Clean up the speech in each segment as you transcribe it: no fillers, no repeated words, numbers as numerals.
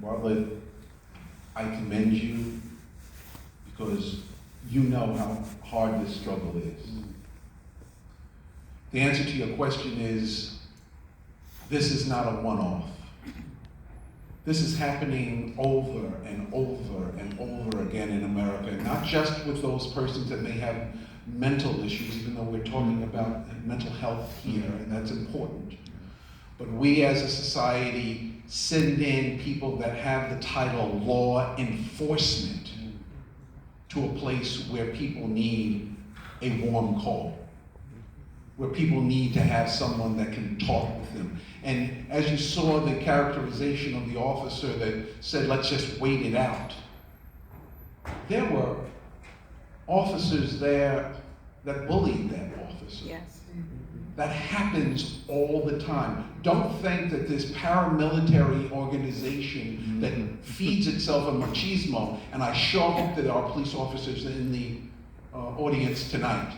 Bartlett, I commend you because you know how hard this struggle is. The answer to your question is, this is not a one-off. This is happening over and over and over again in America, not just with those persons that may have mental issues, even though we're talking about mental health here, and that's important. But we as a society send in people that have the title law enforcement to a place where people need a warm call, where people need to have someone that can talk with them. And as you saw the characterization of the officer that said, let's just wait it out, there were officers there that bullied that officer. Yes. That happens all the time. Don't think that this paramilitary organization that feeds itself on machismo, and I sure hope that there are police officers in the audience tonight.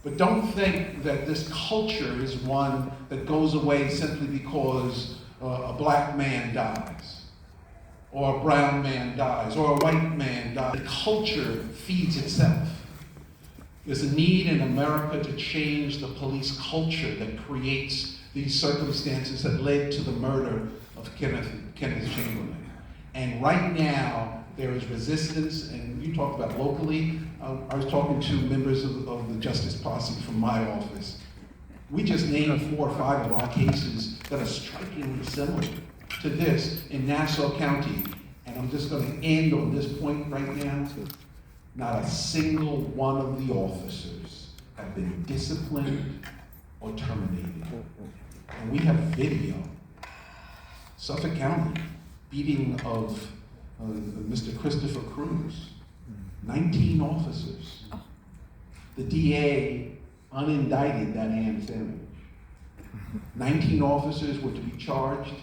But don't think that this culture is one that goes away simply because a black man dies, or a brown man dies, or a white man dies. The culture feeds itself. There's a need in America to change the police culture that creates these circumstances that led to the murder of Kenneth Chamberlain. And right now, there is resistance, and you talked about locally. I was talking to members of the Justice Posse from my office. We just named 4 or 5 of our cases that are strikingly similar to this in Nassau County. And I'm just going to end on this point right now. Not a single one of the officers have been disciplined or terminated. And we have video. Suffolk County, beating of Mr. Christopher Cruz, 19 officers. The DA unindicted that ham sandwich. 19 officers were to be charged.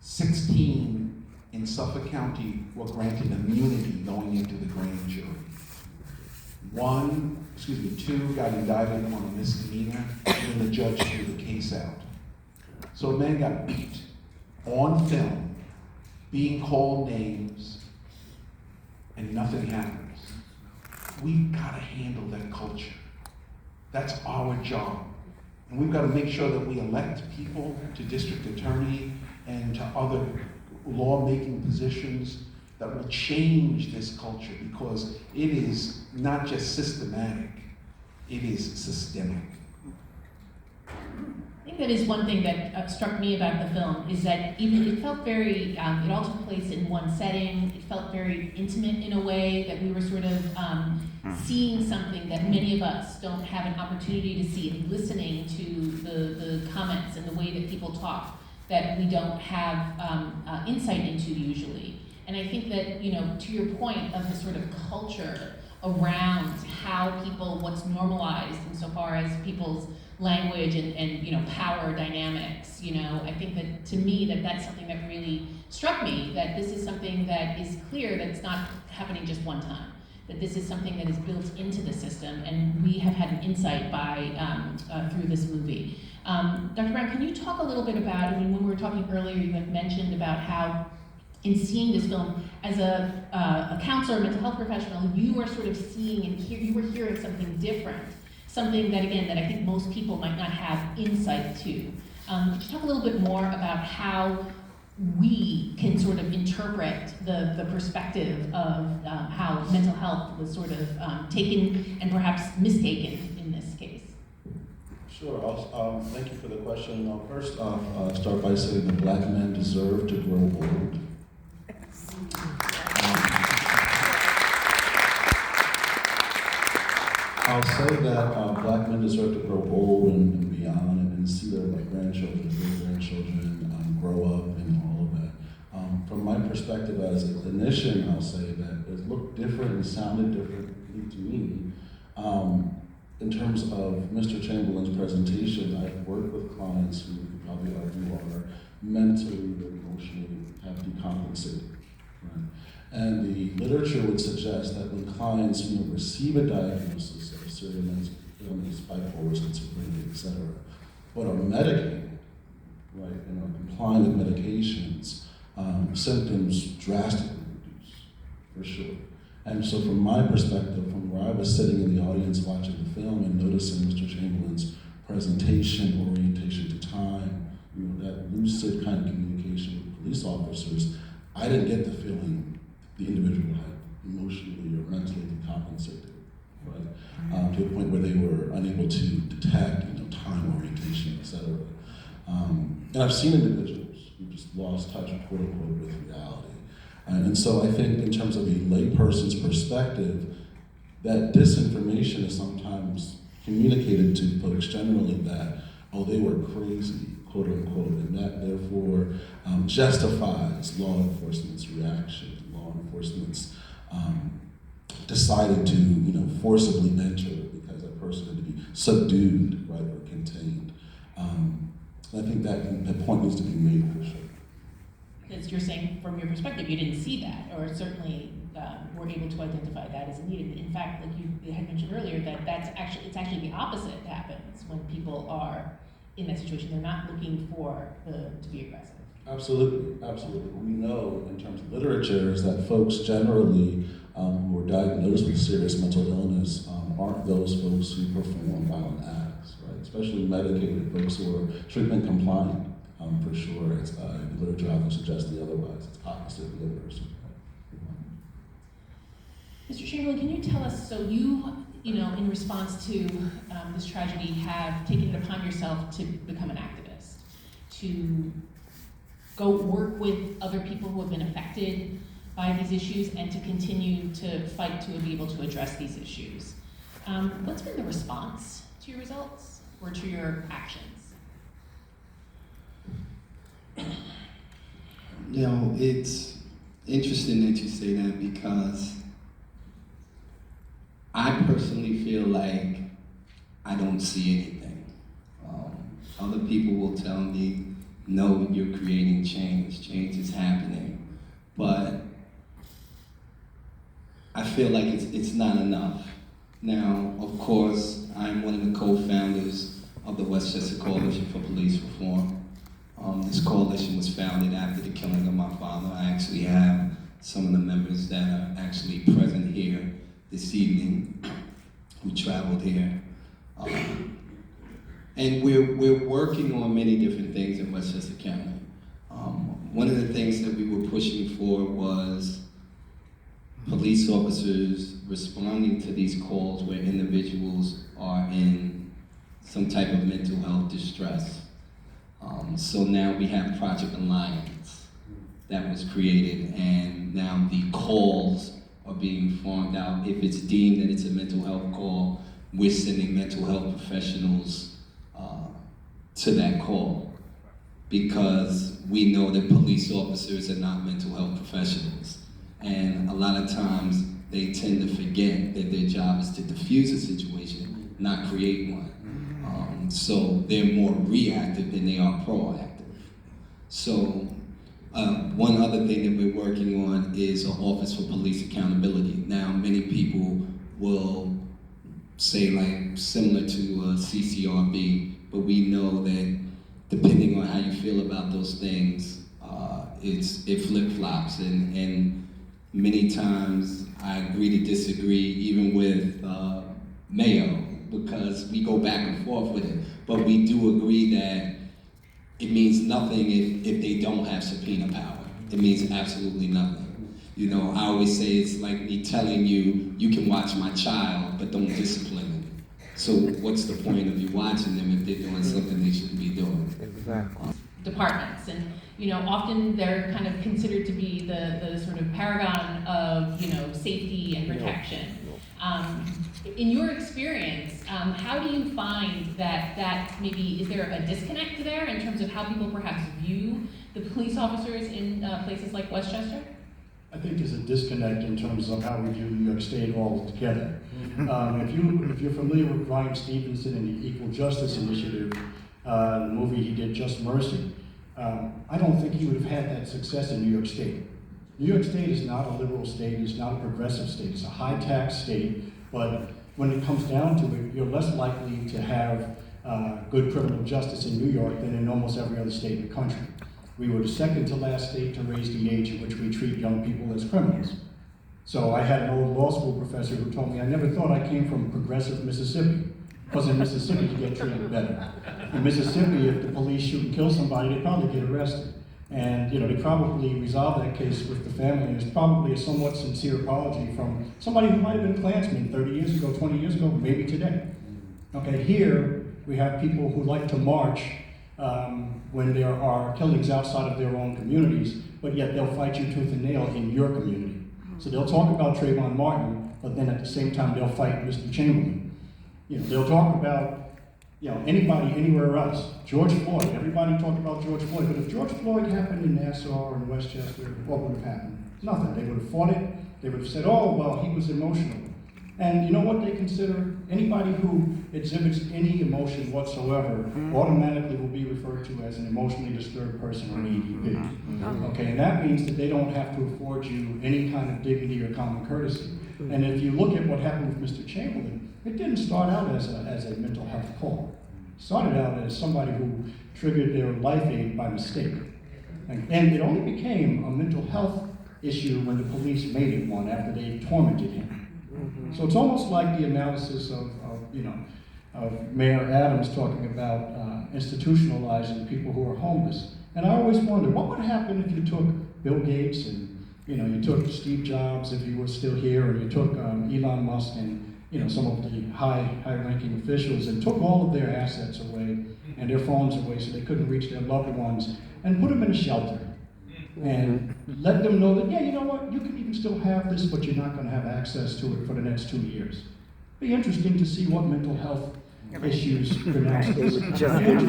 16 in Suffolk County were granted immunity going into the grand jury. 2 got indicted on a misdemeanor, and then the judge threw the case out. So a man got beat on film, being called names, and nothing happens. We've got to handle that culture. That's our job. And we've got to make sure that we elect people to district attorney and to other lawmaking positions that will change this culture, because it is not just systematic, it is systemic. I think that is one thing that struck me about the film, is that even it felt very, it all took place in one setting. It felt very intimate in a way, that we were sort of seeing something that many of us don't have an opportunity to see, and listening to the comments and the way that people talk that we don't have insight into usually. And I think that, to your point of the sort of culture around how people, what's normalized insofar as people's language and power dynamics, I think that, to me, that's something that really struck me, that this is something that is clear, that it's not happening just one time, that this is something that is built into the system, and we have had an insight through this movie. Dr. Brown, can you talk a little bit about, when we were talking earlier, you had mentioned about how, in seeing this film, as a counselor, mental health professional, you are sort of seeing and you were hearing something different, something that, again, that I think most people might not have insight to. Could you talk a little bit more about how we can sort of interpret the perspective of how mental health was sort of taken and perhaps mistaken in this case? Sure. Thank you for the question. First off, start by saying that black men deserve to grow old. I'll say that black men deserve to grow old and beyond, and see their grandchildren, great-grandchildren grow up and all of that. From my perspective as a clinician, I'll say that it looked different and sounded differently to me. In terms of Mr. Chamberlain's presentation, I've worked with clients who you could probably argue are mentally or emotionally have decompensated. Right? And the literature would suggest that when clients receive a diagnosis of a serious mental illness, bipolar, schizophrenia, etc., but are medicated, right, and are complying with medications, symptoms drastically reduce, for sure. And so from my perspective, from where I was sitting in the audience watching the film and noticing Mr. Chamberlain's presentation, orientation to time, that lucid kind of communication with police officers, I didn't get the feeling the individual had emotionally or mentally decompensated, right? To a point where they were unable to detect, time orientation, et cetera. And I've seen individuals who just lost touch, quote unquote, with reality. And so I think in terms of a layperson's perspective, that disinformation is sometimes communicated to folks generally that, oh, they were crazy, quote unquote, and that therefore justifies law enforcement's reaction, law enforcement's deciding to, forcibly enter because that person had to be subdued, right, or contained. I think that point needs to be made for sure. Because you're saying, from your perspective, you didn't see that, or certainly were able to identify that as needed. In fact, like you had mentioned earlier, it's actually the opposite that happens when people are in that situation. They're not looking to be aggressive. Absolutely, absolutely. We know in terms of literature is that folks generally who are diagnosed with serious mental illness aren't those folks who perform violent acts, right? Especially medicated folks who are treatment compliant. For sure, it's, the literature often suggests the otherwise. It's opposite of the inverse. Mr. Chamberlain, can you tell us, so you, in response to this tragedy, have taken it upon yourself to become an activist, to go work with other people who have been affected by these issues, and to continue to fight to be able to address these issues. What's been the response to your results or to your actions? It's interesting that you say that because I personally feel like I don't see anything. Other people will tell me, no, you're creating change. Change is happening. But I feel like it's not enough. Now, of course, I'm one of the co-founders of the Westchester Coalition for Police Reform. This coalition was founded after the killing of my father. I actually have some of the members that are actually present here this evening who traveled here. And we're working on many different things in Westchester County. One of the things that we were pushing for was police officers responding to these calls where individuals are in some type of mental health distress. So now we have Project Alliance that was created, and now the calls are being farmed out. If it's deemed that it's a mental health call, we're sending mental health professionals to that call, because we know that police officers are not mental health professionals. And a lot of times they tend to forget that their job is to diffuse a situation, not create one. So they're more reactive than they are proactive. So one other thing that we're working on is an Office for Police Accountability. Now, many people will say, like, similar to CCRB, but we know that depending on how you feel about those things, it flip-flops, and many times I agree to disagree even with Mayo, because we go back and forth with it. But we do agree that it means nothing if they don't have subpoena power. It means absolutely nothing. I always say it's like me telling you, you can watch my child, but don't discipline them. So what's the point of you watching them if they're doing something they shouldn't be doing? Exactly. Departments, and often they're kind of considered to be the sort of paragon of safety and protection. In your experience, how do you find that maybe, is there a disconnect there in terms of how people perhaps view the police officers in places like Westchester? I think there's a disconnect in terms of how we view New York State altogether. If you're familiar with Brian Stevenson and the Equal Justice Initiative, the movie he did, Just Mercy, I don't think he would have had that success in New York State. New York State is not a liberal state, it's not a progressive state, it's a high-tax state, but when it comes down to it, you're less likely to have good criminal justice in New York than in almost every other state in the country. We were the second to last state to raise the age at which we treat young people as criminals. So I had an old law school professor who told me, I never thought I came from progressive Mississippi, because in Mississippi you get treated better. In Mississippi, if the police shoot and kill somebody, they probably get arrested. And they probably resolved that case with the family. It's probably a somewhat sincere apology from somebody who might have been a Klansman 30 years ago, 20 years ago, maybe today. Okay, here we have people who like to march when there are killings outside of their own communities, but yet they'll fight you tooth and nail in your community. So they'll talk about Trayvon Martin, but then at the same time they'll fight Mr. Chamberlain. They'll talk about anybody anywhere else. George Floyd, everybody talked about George Floyd, but if George Floyd happened in Nassau or in Westchester, what would have happened? Nothing. They would have fought it. They would have said, oh, well, he was emotional. And you know what they consider? Anybody who exhibits any emotion whatsoever automatically will be referred to as an emotionally disturbed person or an EDP. Okay, and that means that they don't have to afford you any kind of dignity or common courtesy. And if you look at what happened with Mr. Chamberlain, it didn't start out as a mental health call. It started out as somebody who triggered their life aid by mistake. And it only became a mental health issue when the police made it one after they tormented him. So it's almost like the analysis of Mayor Adams talking about institutionalizing people who are homeless. And I always wonder, what would happen if you took Bill Gates and you took Steve Jobs if he was still here, or you took Elon Musk and some of the high-ranking officials and took all of their assets away and their phones away so they couldn't reach their loved ones and put them in a shelter and let them know that, yeah, you know what, you can even still have this, but you're not going to have access to it for the next 2 years. Be interesting to see what mental health issues pronounce this. Who's treating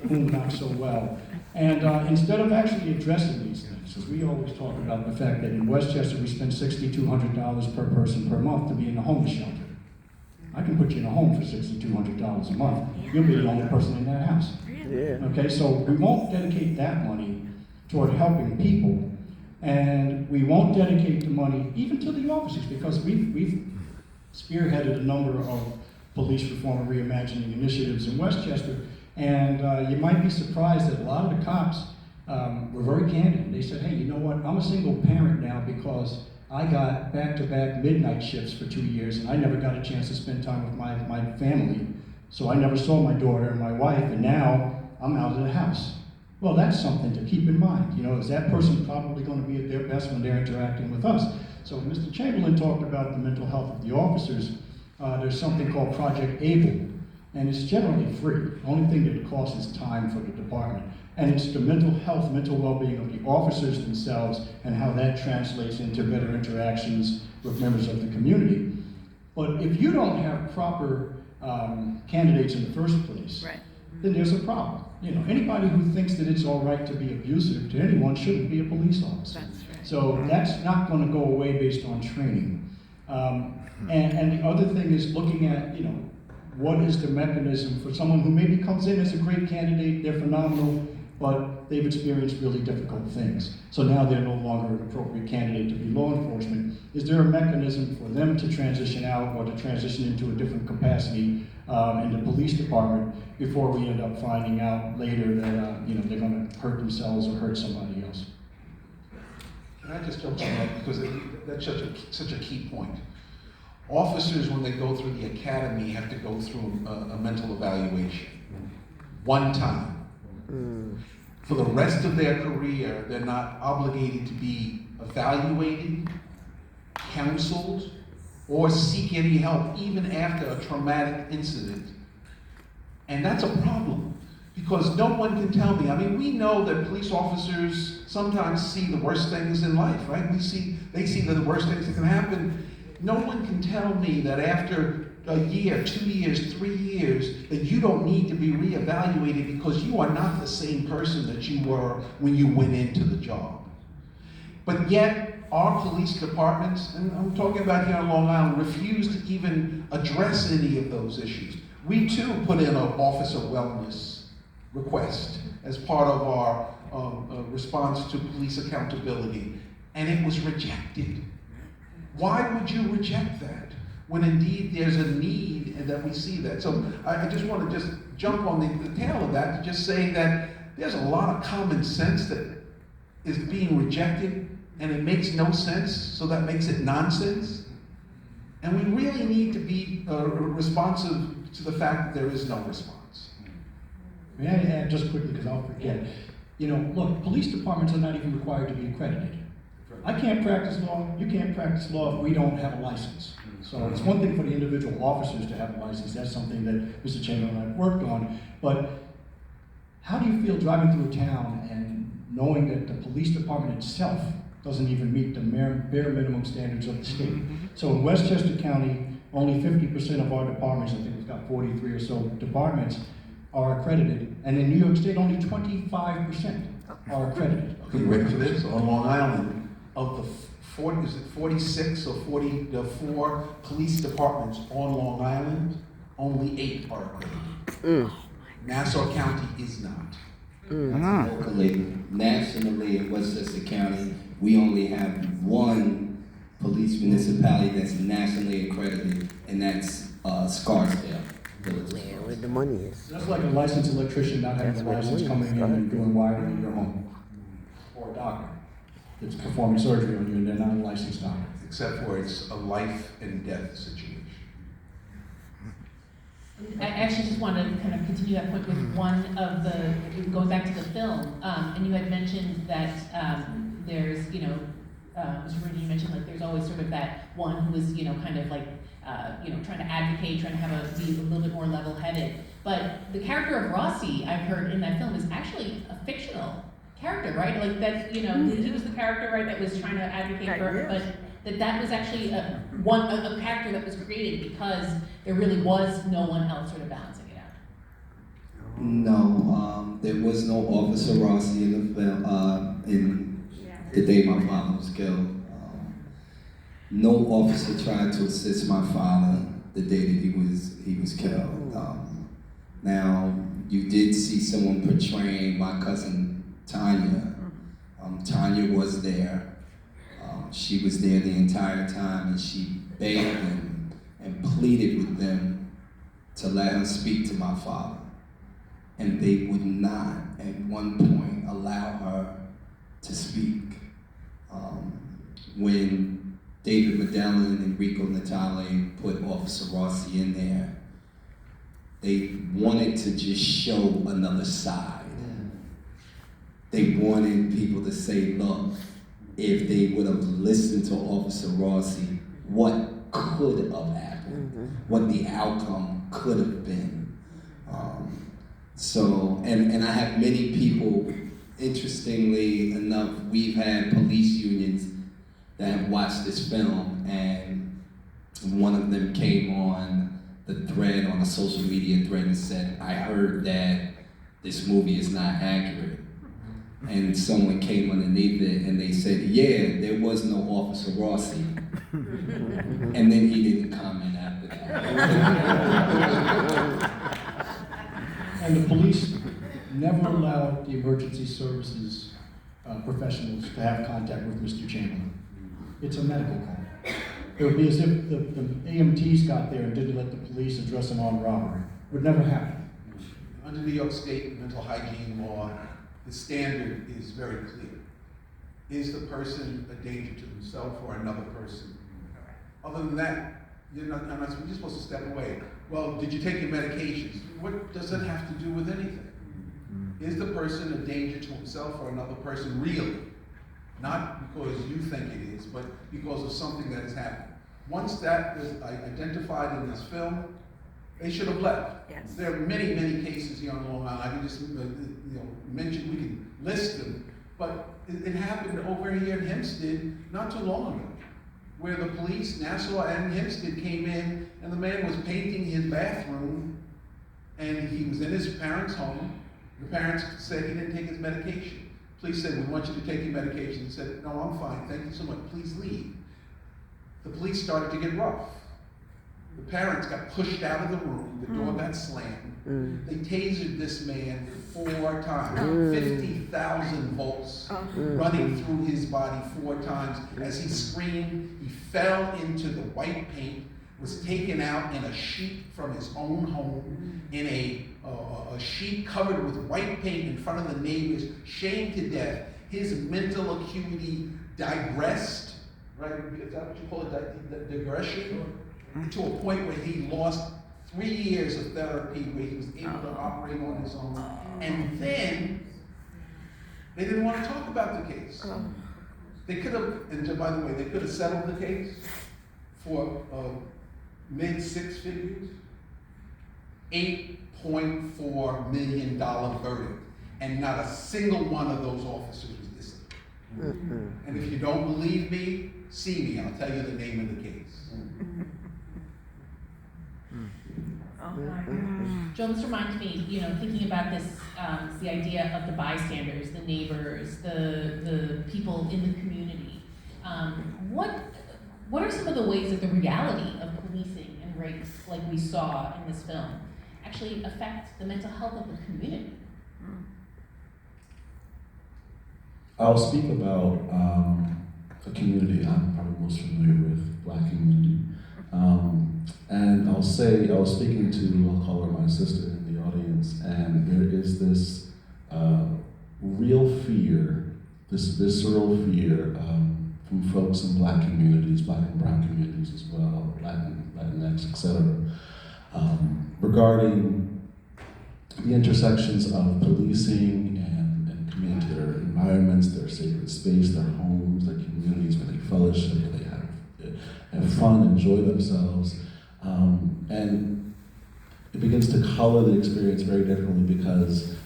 whom not so well. And instead of actually addressing these things, because we always talk about the fact that in Westchester we spend $6,200 per person per month to be in a homeless shelter. I can put you in a home for $6,200 a month. You'll be the only person in that house. Okay, so we won't dedicate that money toward helping people, and we won't dedicate the money even to the officers, because we've spearheaded a number of police reform and reimagining initiatives in Westchester, and you might be surprised that a lot of the cops were very candid. They said, hey, you know what, I'm a single parent now because I got back-to-back midnight shifts for 2 years, and I never got a chance to spend time with my family, so I never saw my daughter and my wife, and now I'm out of the house. Well, that's something to keep in mind. Is that person probably going to be at their best when they're interacting with us? So Mr. Chamberlain talked about the mental health of the officers. There's something called Project ABLE, and it's generally free. The only thing that it costs is time for the department. And it's the mental health, mental well-being of the officers themselves and how that translates into better interactions with members of the community. But if you don't have proper candidates in the first place, then there's a problem. Anybody who thinks that it's all right to be abusive to anyone shouldn't be a police officer. So that's not going to go away based on training. And the other thing is looking at, what is the mechanism for someone who maybe comes in as a great candidate, they're phenomenal, but they've experienced really difficult things. So now they're no longer an appropriate candidate to be law enforcement. Is there a mechanism for them to transition out or to transition into a different capacity in the police department before we end up finding out later that they're going to hurt themselves or hurt somebody else? Can I just jump on that, because that's such a key point. Officers, when they go through the academy, have to go through a mental evaluation one time. For the rest of their career, they're not obligated to be evaluated, counseled, or seek any help, even after a traumatic incident. And that's a problem, because no one can tell me. I mean, we know that police officers sometimes see the worst things in life, right? They see the worst things that can happen. No one can tell me that after a year, 2 years, 3 years, that you don't need to be reevaluated because you are not the same person that you were when you went into the job. But yet, our police departments, and I'm talking about here on Long Island, refuse to even address any of those issues. We too put in an officer wellness request as part of our response to police accountability, and it was rejected. Why would you reject that? when indeed there's a need and that we see that. So I just want to just jump on the tail of that to just say that there's a lot of common sense that is being rejected, and it makes no sense, so that makes it nonsense. And we really need to be responsive to the fact that there is no response. May I add just quickly, because I'll forget. You know, look, police departments are not even required to be accredited. I can't practice law, you can't practice law if we don't have a license. So it's one thing for the individual officers to have a license, that's something that Mr. Chamberlain and I worked on, but how do you feel driving through a town and knowing that the police department itself doesn't even meet the bare minimum standards of the state? So in Westchester County, only 50% of our departments, I think we've got 43 or so departments, are accredited, and in New York State, only 25% are accredited. Okay, you ready for this? On Long Island, of the 46 or 44 police departments on Long Island, only 8 are accredited. Nassau County is not. Locally, nationally in Westchester County, we only have one police municipality that's nationally accredited, and that's Scarsdale. Where the money is. That's like a licensed electrician not having a That's where license the coming in money is. and doing wiring in your home. Or a doctor that's performing surgery on you and they're not a licensed doctor. Except for it's a life and death situation. I actually just want to kind of continue that point with one of the, going back to the film, and you had mentioned that there's, you know, Mr. Rudy, you mentioned like there's always sort of that one who is, you know, kind of like, you know, trying to advocate, trying to have be a little bit more level-headed. But the character of Rossi, I've heard in that film, is actually a fictional character, right? Like that, you know, he was the character, right, that was trying to advocate for, but that was actually a character that was created because there really was no one else sort of balancing it out. No, there was no Officer Rossi in the film, in the day my father was killed. No officer tried to assist my father the day that he was killed. Now, you did see someone portraying my cousin Tanya. Tanya was there. She was there the entire time, and she begged them and pleaded with them to let her speak to my father. And they would not, at one point, allow her to speak. When David Medellin and Rico Natale put Officer Rossi in there, they wanted to just show another side. They wanted people to say, look, if they would have listened to Officer Rossi, what could have happened, what the outcome could have been. And I have many people, interestingly enough, we've had police unions that have watched this film, and one of them came on the thread, on a social media thread, and said, I heard that this movie is not accurate. And someone came underneath it and they said, yeah, there was no Officer Rossi. And then he didn't comment after that. And the police never allowed the emergency services professionals to have contact with Mr. Chamberlain. It's a medical call. It would be as if the AMTs got there and didn't let the police address an armed robbery. It would never happen. Under New York State mental hygiene law, the standard is very clear. Is the person a danger to himself or another person? Other than that, you're supposed to step away. Well, did you take your medications? What does that have to do with anything? Is the person a danger to himself or another person really? Not because you think it is, but because of something that has happened. Once that was identified in this film, they should have left. Yes. There are many, many cases here on Long Island. I can just mention, we can list them, but it happened over here in Hempstead not too long ago, where the police, Nassau and Hempstead, came in and the man was painting his bathroom and he was in his parents' home. The parents said he didn't take his medication. Police said, we want you to take your medication. He said, no, I'm fine, thank you so much, please leave. The police started to get rough. The parents got pushed out of the room, the door got slammed. They tasered this man 4 times, 50,000 volts running through his body 4 times. As he screamed, he fell into the white paint. was taken out in a sheet from his own home, in a sheet covered with white paint in front of the neighbors, shamed to death. His mental acuity digressed, right? Is that what you call it, digression? To a point where he lost 3 years of therapy where he was able to operate on his own. And then, they didn't want to talk about the case. They could have, and by the way, they could have settled the case for mid-six figures, $8.4 million verdict, and not a single one of those officers was disciplined. And if you don't believe me, see me, I'll tell you the name of the case. Joe, this reminds me, thinking about this, the idea of the bystanders, the neighbors, the people in the community. What are some of the ways that the reality of policing and race, like we saw in this film, actually affect the mental health of the community? I'll speak about a community I'm probably most familiar with, Black community. And I'll say, I was speaking to, I'll call her my sister in the audience, and there is this real fear, this visceral fear from folks in Black communities, Black and brown communities as well, Latinx, etc., regarding the intersections of policing and community, their environments, their sacred space, their homes, their communities, where they fellowship, where they have fun, enjoy themselves. And it begins to color the experience very differently because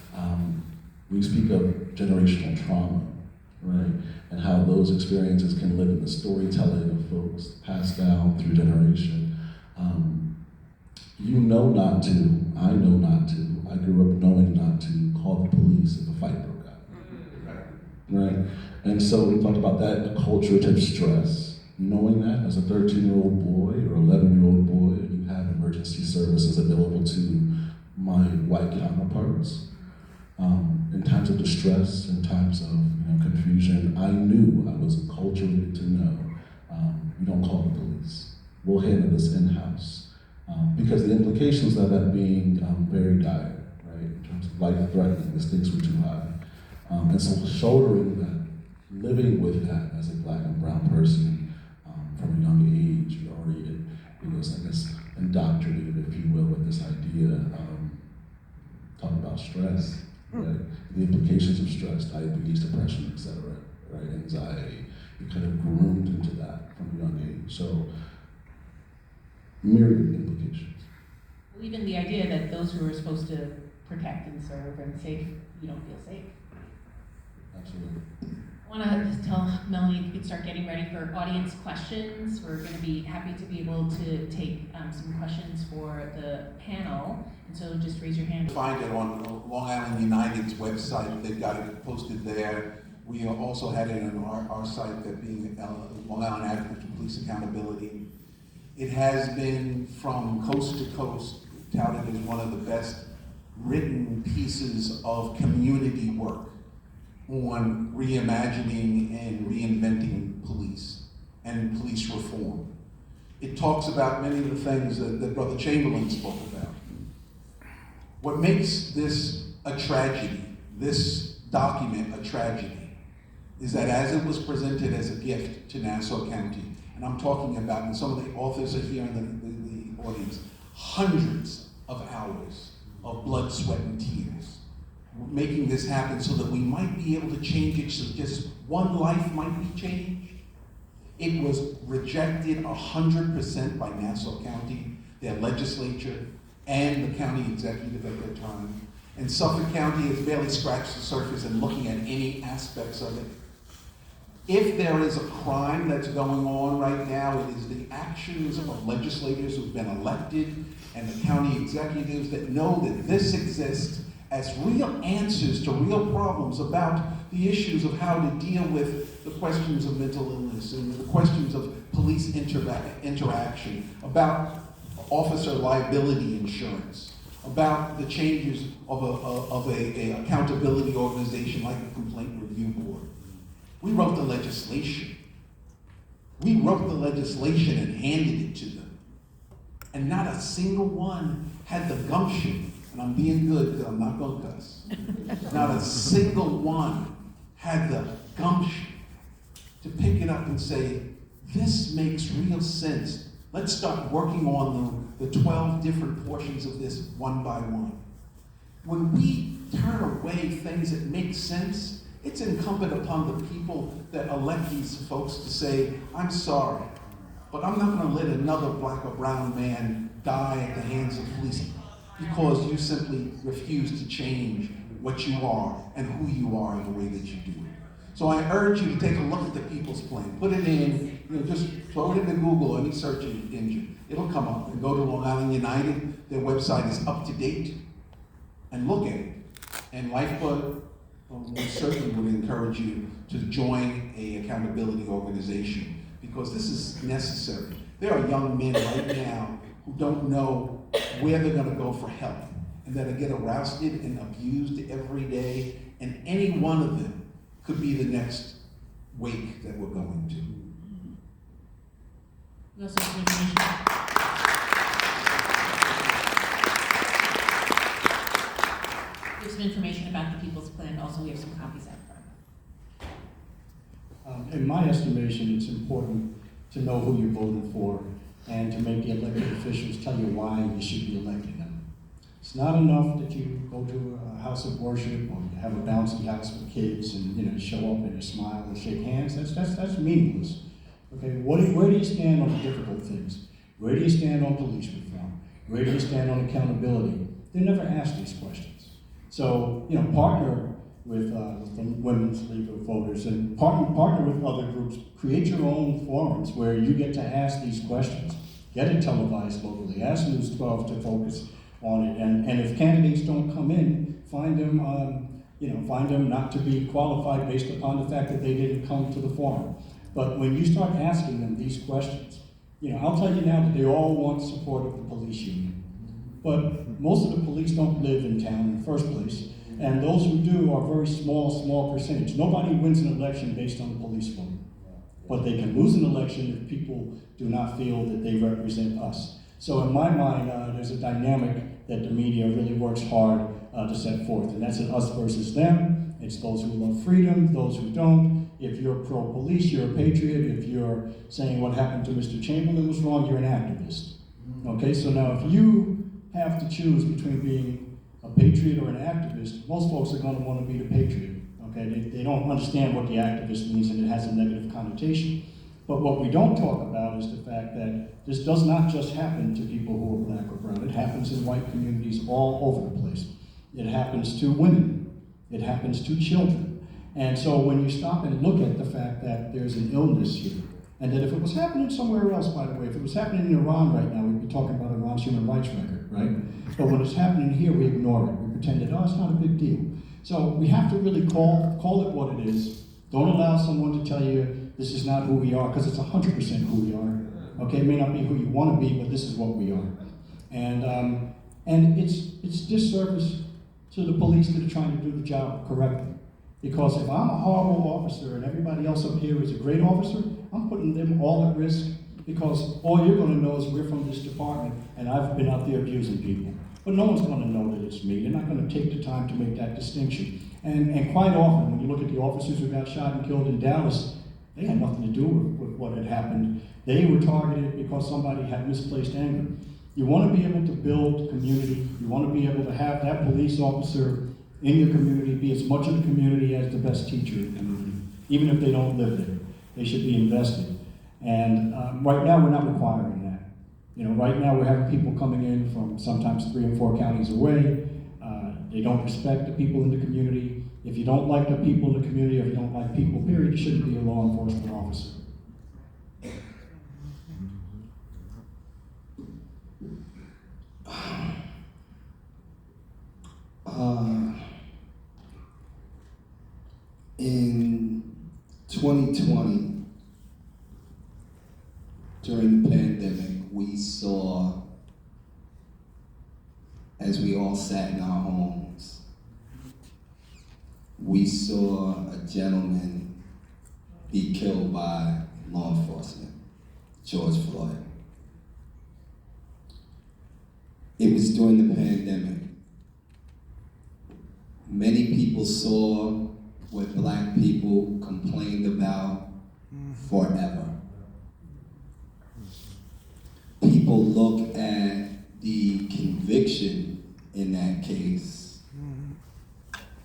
we speak of generational trauma, right? And how those experiences can live in the storytelling of folks passed down through generation. You know not to, I know not to, I grew up knowing not to call the police if a fight broke out, right? And so we talked about that acculturative stress, knowing that as a 13-year-old boy or 11-year-old boy, you have emergency services available to my white counterparts. In times of distress, in times of confusion, I knew, I was acculturated to know, you don't call the police. We'll handle this in-house. Because the implications of that being very dire, right? In terms of life-threatening, the stakes were too high. And so shouldering that, living with that as a Black and brown person from a young age, you already, I guess, indoctrinated, if you will, with this idea, talking about stress, right? The implications of stress, diabetes, depression, etc., right? Anxiety, you kind of groomed into that from a young age. So, myriad implications. Well, even the idea that those who are supposed to protect and serve and safe, you don't feel safe. Absolutely. I want to just tell Melanie if you could start getting ready for audience questions. We're going to be happy to be able to take some questions for the panel. And so just raise your hand. Find it on Long Island United's website. They've got it posted there. We also had it on our site, that being Long Island Advocates for Police Accountability. It has been, from coast to coast, touted as one of the best written pieces of community work on reimagining and reinventing police and police reform. It talks about many of the things that Brother Chamberlain spoke about. What makes this a tragedy, this document a tragedy, is that as it was presented as a gift to Nassau County, and I'm talking about, and some of the authors are here in the audience, hundreds of hours of blood, sweat, and tears, making this happen so that we might be able to change it, so just one life might be changed. It was rejected 100% by Nassau County, their legislature, and the county executive at their time. And Suffolk County has barely scratched the surface in looking at any aspects of it. If there is a crime that's going on right now, it is the actions of legislators who've been elected and the county executives that know that this exists as real answers to real problems about the issues of how to deal with the questions of mental illness and the questions of police interaction, about officer liability insurance, about the changes of a accountability organization like a complaint review board. We wrote the legislation. We wrote the legislation and handed it to them. And not a single one had the gumption, and I'm being good because I'm not going to cuss. Not a single one had the gumption to pick it up and say, this makes real sense. Let's start working on the 12 different portions of this one by one. When we turn away things that make sense, it's incumbent upon the people that elect these folks to say, I'm sorry, but I'm not going to let another black or brown man die at the hands of police because you simply refuse to change what you are and who you are in the way that you do it. So I urge you to take a look at the People's Plan. Put it in, just throw it into Google or any search engine. It'll come up. And go to Long Island United. Their website is up to date. And look at it. And Lifeblood, we certainly would encourage you to join an accountability organization because this is necessary. There are young men right now who don't know where they're going to go for help and that get arrested and abused every day, and any one of them could be the next wake that we're going to. We also have information. We have some information about the People's Plan. Also, we have some copies out front. In my estimation, it's important to know who you're voting for and to make the elected officials tell you why you should be electing them. It's not enough that you go to a house of worship or you have a bouncy house with kids and show up and you smile and shake hands. That's meaningless. Okay, where do you stand on the difficult things? Where do you stand on police reform? Where do you stand on accountability? They never ask these questions. So partner with the Women's League of Voters and partner with other groups. Create your own forums where you get to ask these questions. Get it televised locally. Ask News 12 to focus on it. And if candidates don't come in, find them not to be qualified based upon the fact that they didn't come to the forum. But when you start asking them these questions, I'll tell you now that they all want support of the police union. But most of the police don't live in town in the first place. And those who do are very small percentage. Nobody wins an election based on the police vote. But they can lose an election if people do not feel that they represent us. So in my mind, there's a dynamic that the media really works hard to set forth. And that's an us versus them. It's those who love freedom, those who don't. If you're pro-police, you're a patriot. If you're saying what happened to Mr. Chamberlain was wrong, you're an activist. Okay, so now if you have to choose between being a patriot or an activist, most folks are going to want to be the patriot. Okay, they don't understand what the activist means and it has a negative connotation. But what we don't talk about is the fact that this does not just happen to people who are black or brown. It happens in white communities all over the place. It happens to women. It happens to children. And so when you stop and look at the fact that there's an illness here, and that if it was happening somewhere else, by the way, if it was happening in Iran right now, we'd be talking about Iran's human rights record, right? But when it's happening here, we ignore it. We pretend that, it's not a big deal. So we have to really call it what it is. Don't allow someone to tell you this is not who we are, because it's 100% who we are. Okay, it may not be who you want to be, but this is what we are. And it's disservice to the police that are trying to do the job correctly. Because if I'm a horrible officer and everybody else up here is a great officer, I'm putting them all at risk, because all you're going to know is we're from this department and I've been out there abusing people. But no one's going to know that it's me. They're not going to take the time to make that distinction. And quite often, when you look at the officers who got shot and killed in Dallas, they had nothing to do with what had happened. They were targeted because somebody had misplaced anger. You want to be able to build community. You want to be able to have that police officer in your community be as much of the community as the best teacher in the community, even if they don't live there. They should be invested. And right now, we're not requiring that. Right now we're having people coming in from sometimes 3 and 4 counties away. They don't respect the people in the community. If you don't like the people in the community, or if you don't like people, period, you shouldn't be a law enforcement officer. In 2020, during the pandemic, we saw, as we all sat in our homes, we saw a gentleman be killed by law enforcement, George Floyd. It was during the pandemic. Many people saw what black people complained about forever. People look at the conviction in that case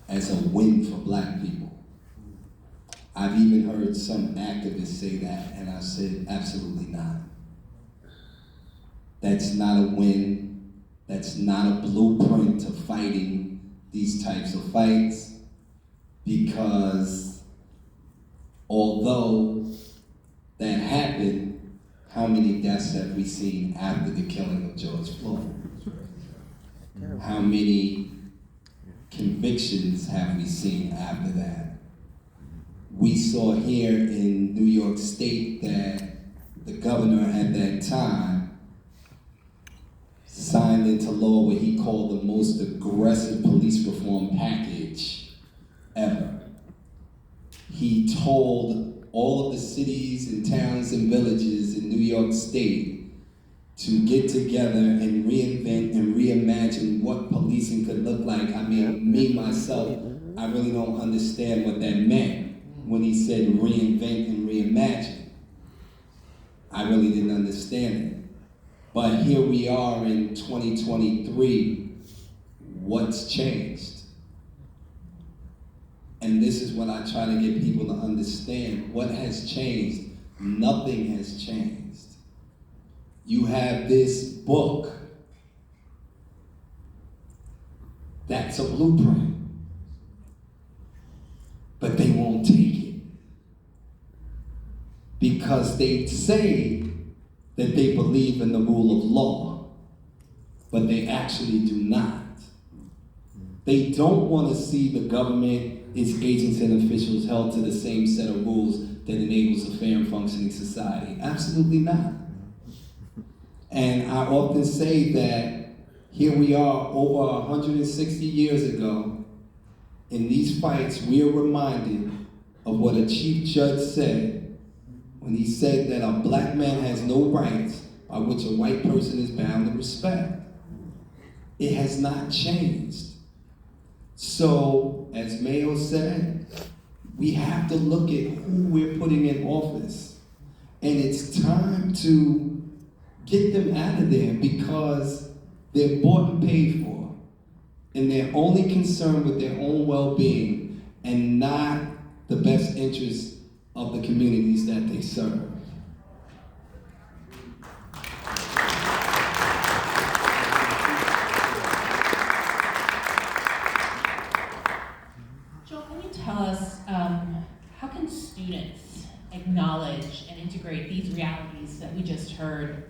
as a win for black people. I've even heard some activists say that, and I said, absolutely not. That's not a win. That's not a blueprint to fighting these types of fights, because although that happened, how many deaths have we seen after the killing of George Floyd? How many convictions have we seen after that? We saw here in New York State that the governor at that time signed into law what he called the most aggressive police reform package ever. He told all of the cities and towns and villages in New York State to get together and reinvent and reimagine what policing could look like. I mean, me, myself, I really don't understand what that meant when he said reinvent and reimagine. I really didn't understand it. But here we are in 2023. What's changed? And this is what I try to get people to understand. What has changed? Nothing has changed. You have this book that's a blueprint, but they won't take it because they say that they believe in the rule of law, but they actually do not. They don't want to see the government, its agents and officials held to the same set of rules that enables a fair and functioning society. Absolutely not. And I often say that here we are over 160 years ago. In these fights, we are reminded of what a chief judge said when he said that a black man has no rights by which a white person is bound to respect. It has not changed. So, as Mayo said, we have to look at who we're putting in office. And it's time to get them out of there because they're bought and paid for. And they're only concerned with their own well-being and not the best interests of the communities that they serve. Joel, can you tell us, how can students acknowledge and integrate these realities that we just heard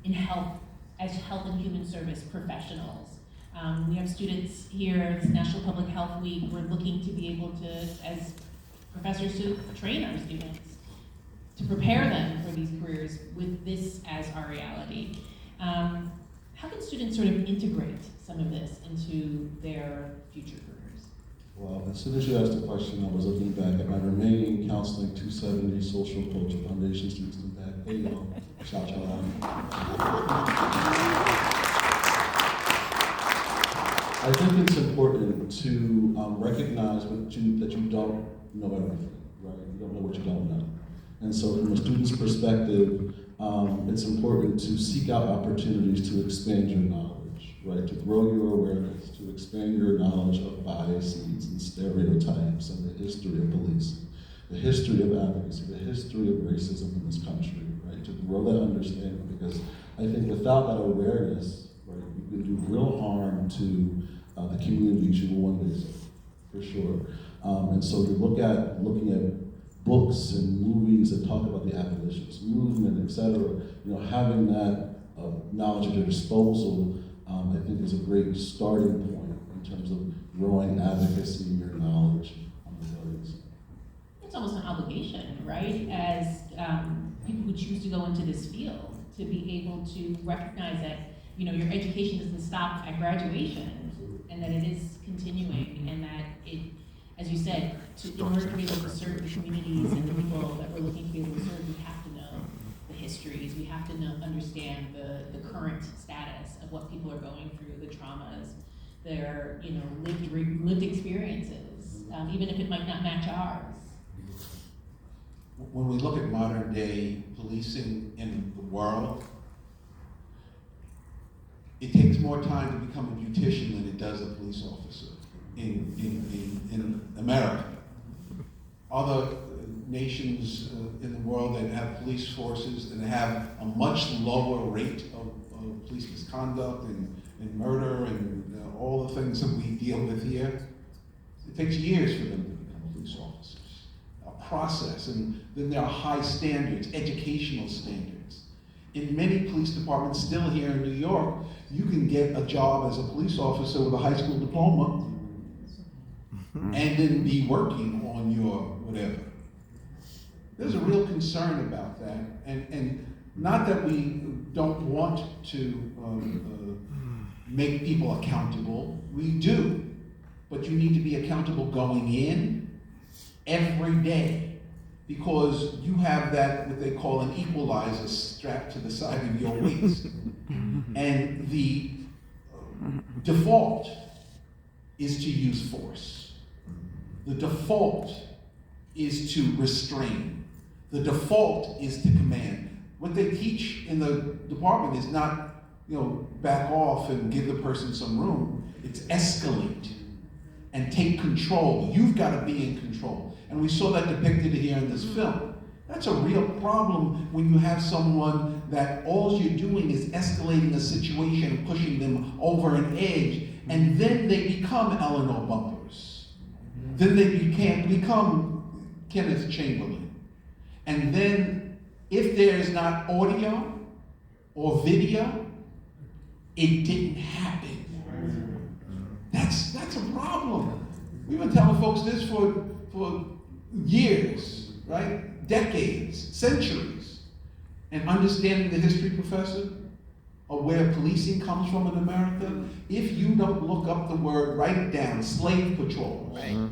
in health, as health and human service professionals? We have students here, it's National Public Health Week, we're looking to be able to, as professors, to train our students, to prepare them for these careers with this as our reality. How can students sort of integrate some of this into their future careers? Well, as soon as you asked the question, I was looking back at my remaining Counseling 270 Social Culture Foundation students in the back. Hey, y'all. Shout out. I think it's important to recognize that you don't know everything, right? You don't know what you don't know. And so from a student's perspective, it's important to seek out opportunities to expand your knowledge, right? To grow your awareness, to expand your knowledge of biases and stereotypes and the history of policing, the history of advocacy, the history of racism in this country, right? To grow that understanding, because I think without that awareness, right, you can do real harm to the communities you will one day serve, for sure. And so to looking at books and movies that talk about the abolitionist movement, et cetera, having that knowledge at your disposal, I think is a great starting point in terms of growing advocacy and your knowledge on these areas. It's almost an obligation, right? As people who choose to go into this field, to be able to recognize that, your education doesn't stop at graduation, and that it is continuing, and that it, as you said, in order to be able to serve the communities and the people that we're looking to be able to serve, we have to know the histories. We have to understand the current status of what people are going through, the traumas, their lived experiences, even if it might not match ours. When we look at modern day policing in the world, it takes more time to become a beautician than it does a police officer in America. Other nations in the world that have police forces and have a much lower rate of police misconduct and murder and all the things that we deal with here, it takes years for them to become police officers. A process, and then there are high standards, educational standards. In many police departments still here in New York, you can get a job as a police officer with a high school diploma and then be working on your whatever. There's a real concern about that, and not that we don't want to make people accountable. We do, but you need to be accountable going in every day, because you have that, what they call an equalizer strapped to the side of your waist. And the default is to use force. The default is to restrain. The default is to command. What they teach in the department is not, back off and give the person some room. It's escalate and take control. You've got to be in control. And we saw that depicted here in this film. That's a real problem when you have someone that all you're doing is escalating a situation and pushing them over an edge, and then they become Eleanor Bumpers. Then they become Kenneth Chamberlain. And then if there is not audio or video, it didn't happen. That's a problem. We've been telling folks this for years, right? Decades, centuries. And understanding the history, professor, of where policing comes from in America, if you don't look up the word, write it down, slave patrols. Right.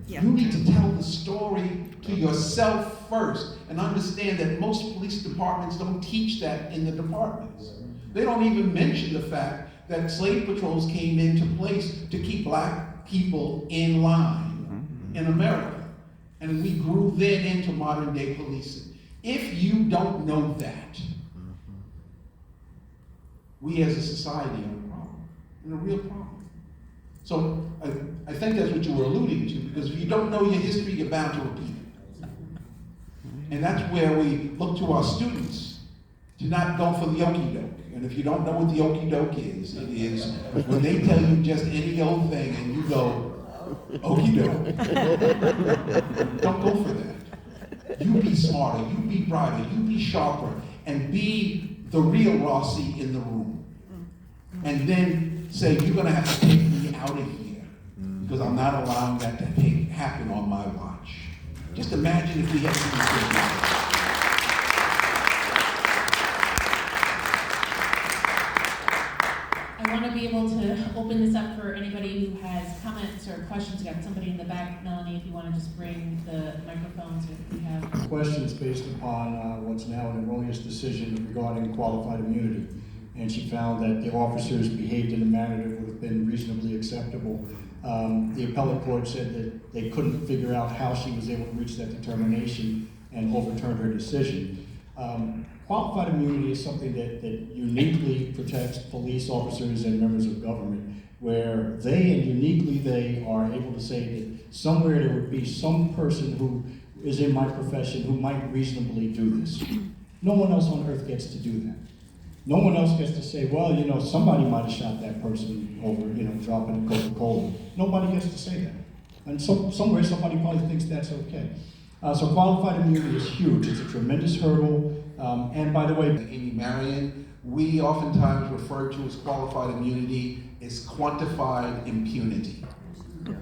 You need to tell the story to yourself first and understand that most police departments don't teach that in the departments. They don't even mention the fact that slave patrols came into place to keep black people in line in America. And we grew then into modern day policing. If you don't know that, we as a society have a problem, and a real problem. So I think that's what you were alluding to, because if you don't know your history, you're bound to repeat it. And that's where we look to our students to not go for the okie doke. And if you don't know what the okie doke is, it is when they tell you just any old thing and you go, okie doke. Don't go for that. You be smarter, you be brighter, you be sharper, and be the real Rossi in the room. And then say, you're gonna have to take me out of here, because I'm not allowing that to happen on my watch. Just imagine if we had these things. I want to be able to open this up for anybody who has comments or questions. We got somebody in the back. Melanie, if you want to just bring the microphones, if we have Questions based upon what's now an erroneous decision regarding qualified immunity. And she found that the officers behaved in a manner that would have been reasonably acceptable. The appellate court said that they couldn't figure out how she was able to reach that determination and overturn her decision. Qualified immunity is something that uniquely protects police officers and members of government, where uniquely they are able to say that somewhere there would be some person who is in my profession who might reasonably do this. No one else on earth gets to do that. No one else gets to say, well, somebody might have shot that person over, dropping a Coca-Cola. Nobody gets to say that. And somewhere somebody probably thinks that's okay. So qualified immunity is huge. It's a tremendous hurdle. And by the way, Amy Marion, we oftentimes refer to as qualified immunity as quantified impunity,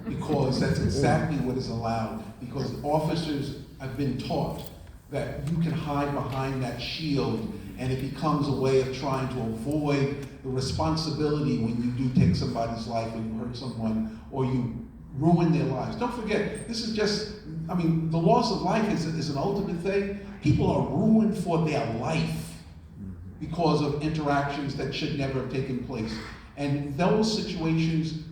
because that's exactly what is allowed. Because officers have been taught that you can hide behind that shield, and it becomes a way of trying to avoid the responsibility when you do take somebody's life, or you hurt someone, or you ruin their lives. Don't forget, this is just I mean, the loss of life is an ultimate thing. People are ruined for their life because of interactions that should never have taken place. And those situations,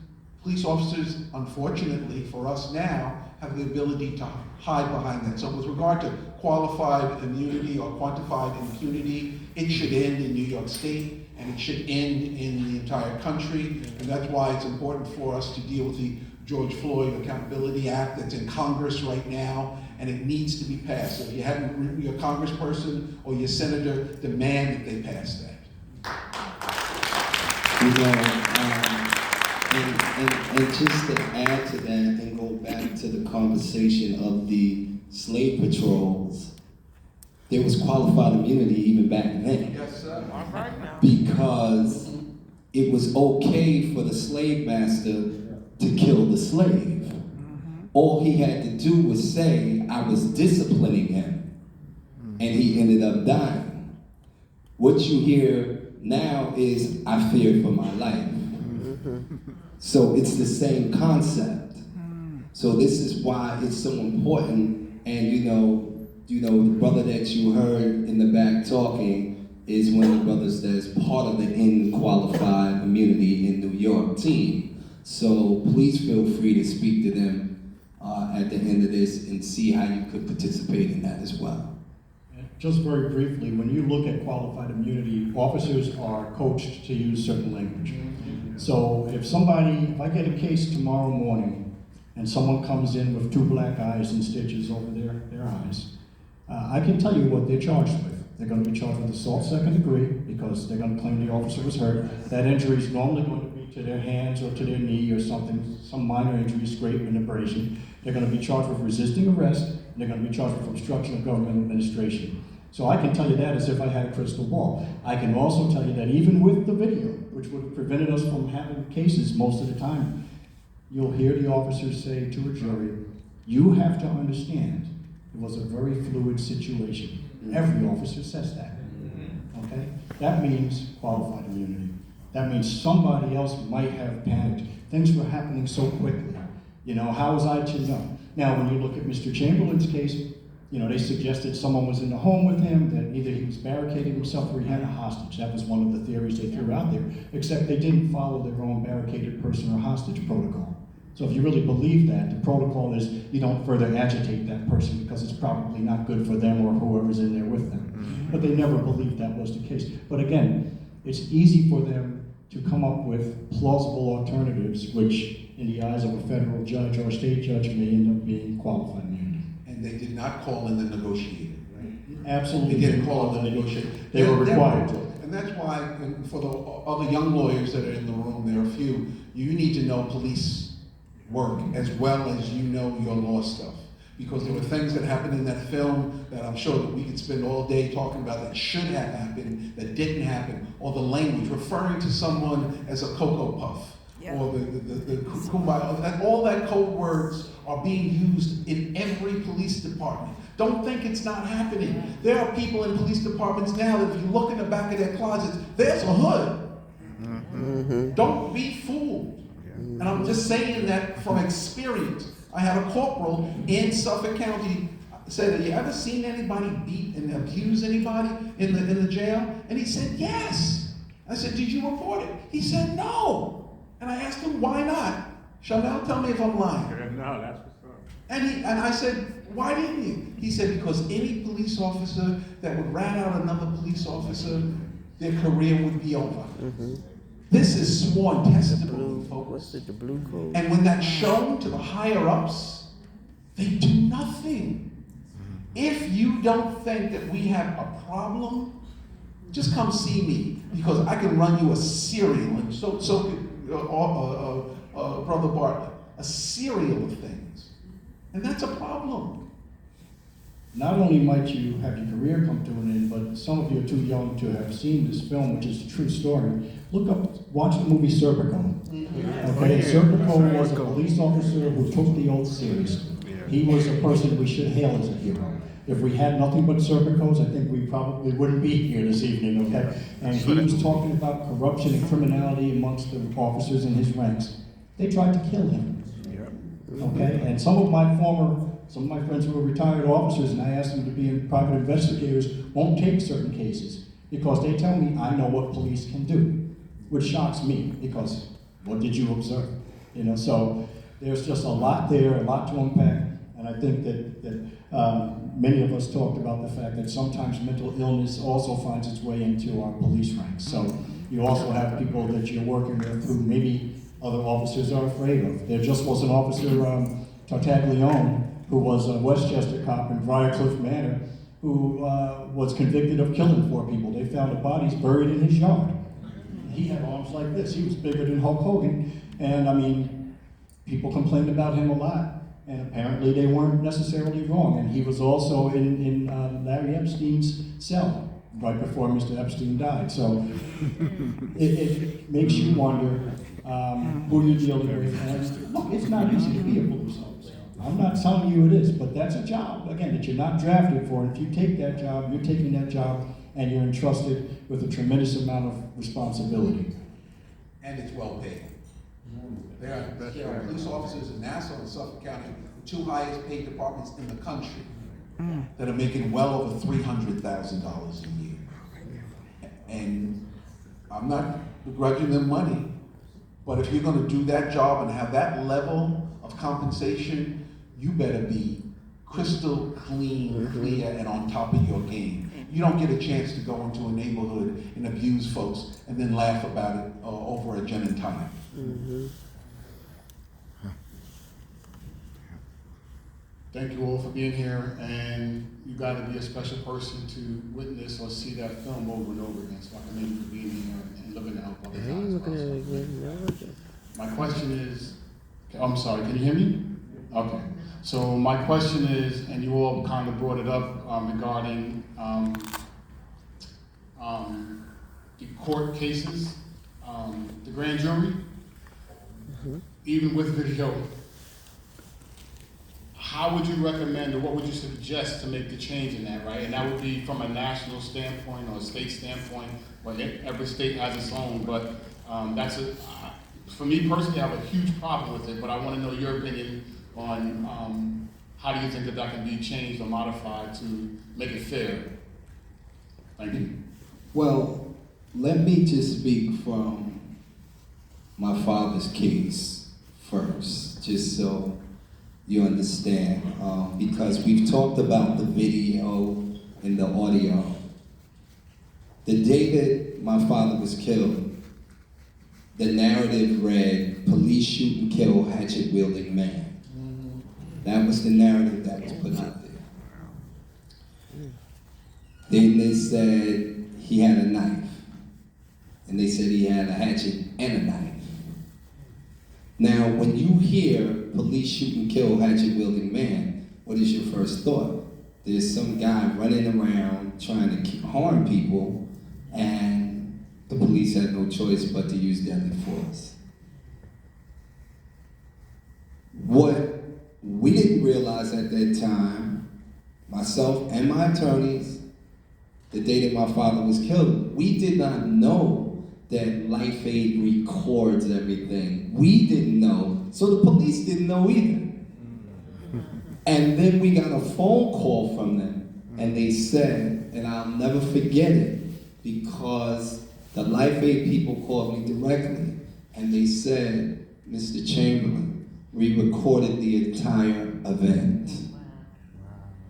police officers, unfortunately for us now, have the ability to hide behind that. So with regard to qualified immunity or quantified impunity, it should end in New York State, and it should end in the entire country. And that's why it's important for us to deal with the George Floyd Accountability Act that's in Congress right now, and it needs to be passed. So if you haven't, your congressperson or your senator, demand that they pass that. You know, and just to add to that and go back to the conversation of the slave patrols, there was qualified immunity even back then. Yes, sir. All right now. Because it was okay for the slave master to kill the slave. All he had to do was say, I was disciplining him, and he ended up dying. What you hear now is, I feared for my life. So it's the same concept. So this is why it's so important. And you know, the brother that you heard in the back talking is one of the brothers that's part of the unqualified immunity in New York team. So please feel free to speak to them at the end of this and see how you could participate in that as well. Just very briefly, when you look at qualified immunity, officers are coached to use certain language. So if I get a case tomorrow morning and someone comes in with 2 black eyes and stitches over their eyes, I can tell you what they're charged with. They're going to be charged with assault second degree because they're going to claim the officer was hurt. That injury is normally going to be to their hands or to their knee or something, some minor injury, scrape, and abrasion. They're going to be charged with resisting arrest, and they're going to be charged with obstruction of government administration. So I can tell you that as if I had a crystal ball. I can also tell you that even with the video, which would have prevented us from having cases most of the time, you'll hear the officers say to a jury, you have to understand it was a very fluid situation. Every officer says that. Okay? That means qualified immunity. That means somebody else might have panicked. Things were happening so quickly. You know, how was I to know? Now, when you look at Mr. Chamberlain's case, you know, they suggested someone was in the home with him, that either he was barricading himself or he had a hostage. That was one of the theories they threw out there, except they didn't follow their own barricaded person or hostage protocol. So if you really believe that, the protocol is you don't further agitate that person because it's probably not good for them or whoever's in there with them. But they never believed that was the case. But again, it's easy for them to come up with plausible alternatives, which in the eyes of a federal judge or a state judge may end up being qualified immunity. And they did not call in the negotiator. Absolutely. They didn't call in the negotiator. They were required to. And that's why, and for the other young lawyers that are in the room, there are a few, you need to know police work as well as you know your law stuff. Because there were things that happened in that film that I'm sure that we could spend all day talking about that should have happened, that didn't happen, or the language, referring to someone as a Cocoa Puff. Yeah. Or the kumbaya, and all that code words are being used in every police department. Don't think it's not happening. There are people in police departments now that if you look in the back of their closets, there's a hood. Mm-hmm. Don't be fooled. And I'm just saying that from experience. I had a corporal in Suffolk County said, have you ever seen anybody beat and abuse anybody in the jail? And he said, yes. I said, did you report it? He said, no. And I asked him, why not? Chanel, tell me if I'm lying. No, that's what's up. And I said, why didn't you? He said, because any police officer that would rat out another police officer, their career would be over. Mm-hmm. This is sworn testimony, folks. What's it, the blue code? And when that's shown to the higher ups, they do nothing. If you don't think that we have a problem, just come see me, because I can run you a serial, and so could Brother Bartlett, a serial of things. And that's a problem. Not only might you have your career come to an end, but some of you are too young to have seen this film, which is a true story. Watch the movie Serpico. Okay, Serpico was a police officer who took the oath seriously. He was a person we should hail as a hero. If we had nothing but Serpicos, I think we probably wouldn't be here this evening, okay? And he was talking about corruption and criminality amongst the officers in his ranks. They tried to kill him, okay? And some of my former some of my friends who are retired officers, and I ask them to be private investigators, won't take certain cases because they tell me I know what police can do, which shocks me because what did you observe? You know, so there's just a lot there, a lot to unpack, and I think that many of us talked about the fact that sometimes mental illness also finds its way into our police ranks. So you also have people that you're working with who maybe other officers are afraid of. There just was an officer, Tartaglione, who was a Westchester cop in Briarcliff Manor, who was convicted of killing 4 people. They found the bodies buried in his yard. He had arms like this. He was bigger than Hulk Hogan. And I mean, people complained about him a lot. And apparently they weren't necessarily wrong. And he was also in Larry Epstein's cell right before Mr. Epstein died. So it makes you wonder who you're dealing with. And look, it's not easy to be a police officer. I'm not telling you it is, but that's a job, again, that you're not drafted for. And if you take that job, you're taking that job and you're entrusted with a tremendous amount of responsibility. And it's well paid. There are police officers in Nassau and Suffolk County, the 2 highest paid departments in the country, that are making well over $300,000 a year. And I'm not begrudging them money, but if you're going to do that job and have that level of compensation, you better be crystal clean, clear, and on top of your game. You don't get a chance to go into a neighborhood and abuse folks and then laugh about it over a gin and tonic. Thank you all for being here, and you got to be a special person to witness or see that film over and over again. So I commend you for being here and looking out for the times. My question is, I'm sorry, can you hear me? Okay. So my question is, and you all kind of brought it up regarding the court cases, the grand jury, even with video. How would you recommend, or what would you suggest to make the change in that, right? And that would be from a national standpoint or a state standpoint, where every state has its own, but for me personally, I have a huge problem with it, but I want to know your opinion on how do you think that can be changed or modified to make it fair? Thank you. Well, let me just speak from my father's case first, just so you understand, because we've talked about the video and the audio. The day that my father was killed, the narrative read, police shoot and kill hatchet-wielding man. That was the narrative that was put out there. Then they said he had a knife. And they said he had a hatchet and a knife. Now, when you hear police shoot and kill hatchet-wielding man, what is your first thought? There's some guy running around trying to harm people, and the police had no choice but to use deadly force. What we didn't realize at that time, myself and my attorneys, the day that my father was killed, we did not know that Life Aid records everything. We didn't know, so the police didn't know either. And then we got a phone call from them, and they said, and I'll never forget it, because the Life Aid people called me directly, and they said, Mr. Chamberlain, we recorded the entire event.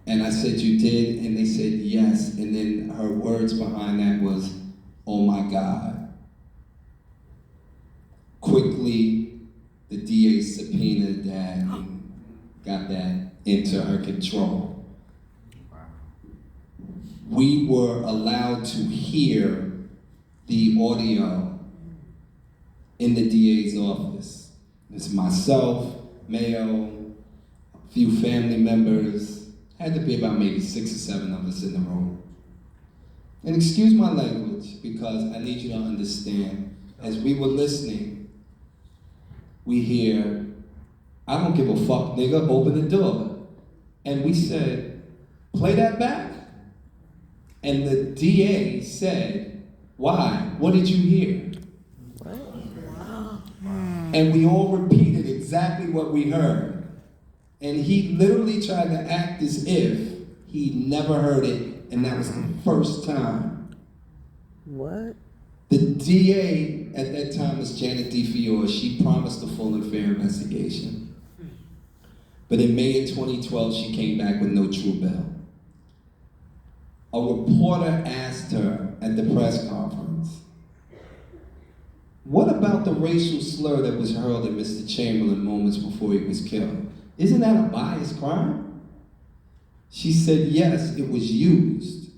And I said, you did? And they said, yes. And then her words behind that was, oh my God. Quickly, the DA subpoenaed that and got that into her control. We were allowed to hear the audio in the DA's office. It's myself, Mayo, a few family members, had to be about maybe 6 or 7 of us in the room. And excuse my language, because I need you to understand, as we were listening, we hear, I don't give a fuck, nigga, open the door. And we said, play that back. And the DA said, why? What did you hear? And we all repeated exactly what we heard. And he literally tried to act as if he never heard it, and that was the first time. What? The DA at that time was Janet DeFiore. She promised a full and fair investigation. But in May of 2012, she came back with no true bill. A reporter asked her at the press conference, "What about the racial slur that was hurled at Mr. Chamberlain moments before he was killed? Isn't that a biased crime?" She said, "Yes, it was used,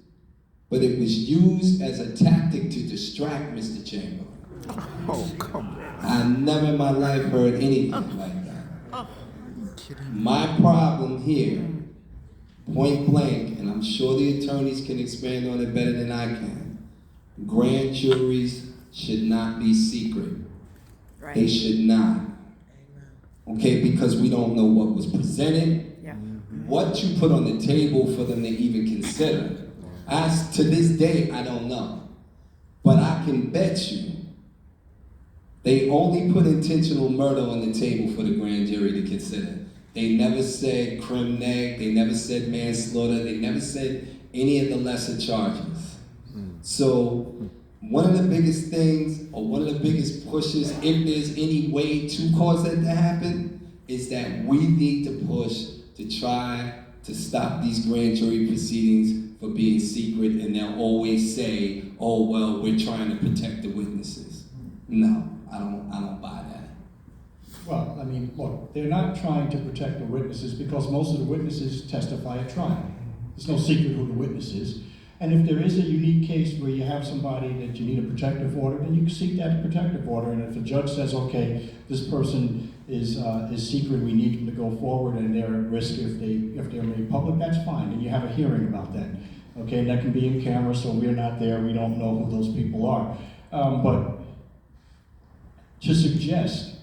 but it was used as a tactic to distract Mr. Chamberlain." Oh, come on. I never in my life heard anything like that. My problem here, point blank, and I'm sure the attorneys can expand on it better than I can, grand juries should not be secret. Right. They should not. Okay, because we don't know what was presented, Yeah. what you put on the table for them to even consider. As to this day, I don't know. But I can bet you they only put intentional murder on the table for the grand jury to consider. They never said crim neg, they never said manslaughter, they never said any of the lesser charges. So one of the biggest things, or one of the biggest pushes, if there's any way to cause that to happen, is that we need to push to try to stop these grand jury proceedings for being secret, and they'll always say, "Oh well, we're trying to protect the witnesses." No, I don't buy that. Well, I mean, look, they're not trying to protect the witnesses because most of the witnesses testify at trial. There's no secret who the witness is. And if there is a unique case where you have somebody that you need a protective order, then you can seek that protective order. And if the judge says, okay, this person is secret, we need them to go forward, and they're at risk if they're made public, that's fine. And you have a hearing about that. Okay, and that can be in camera, so we're not there, we don't know who those people are. But to suggest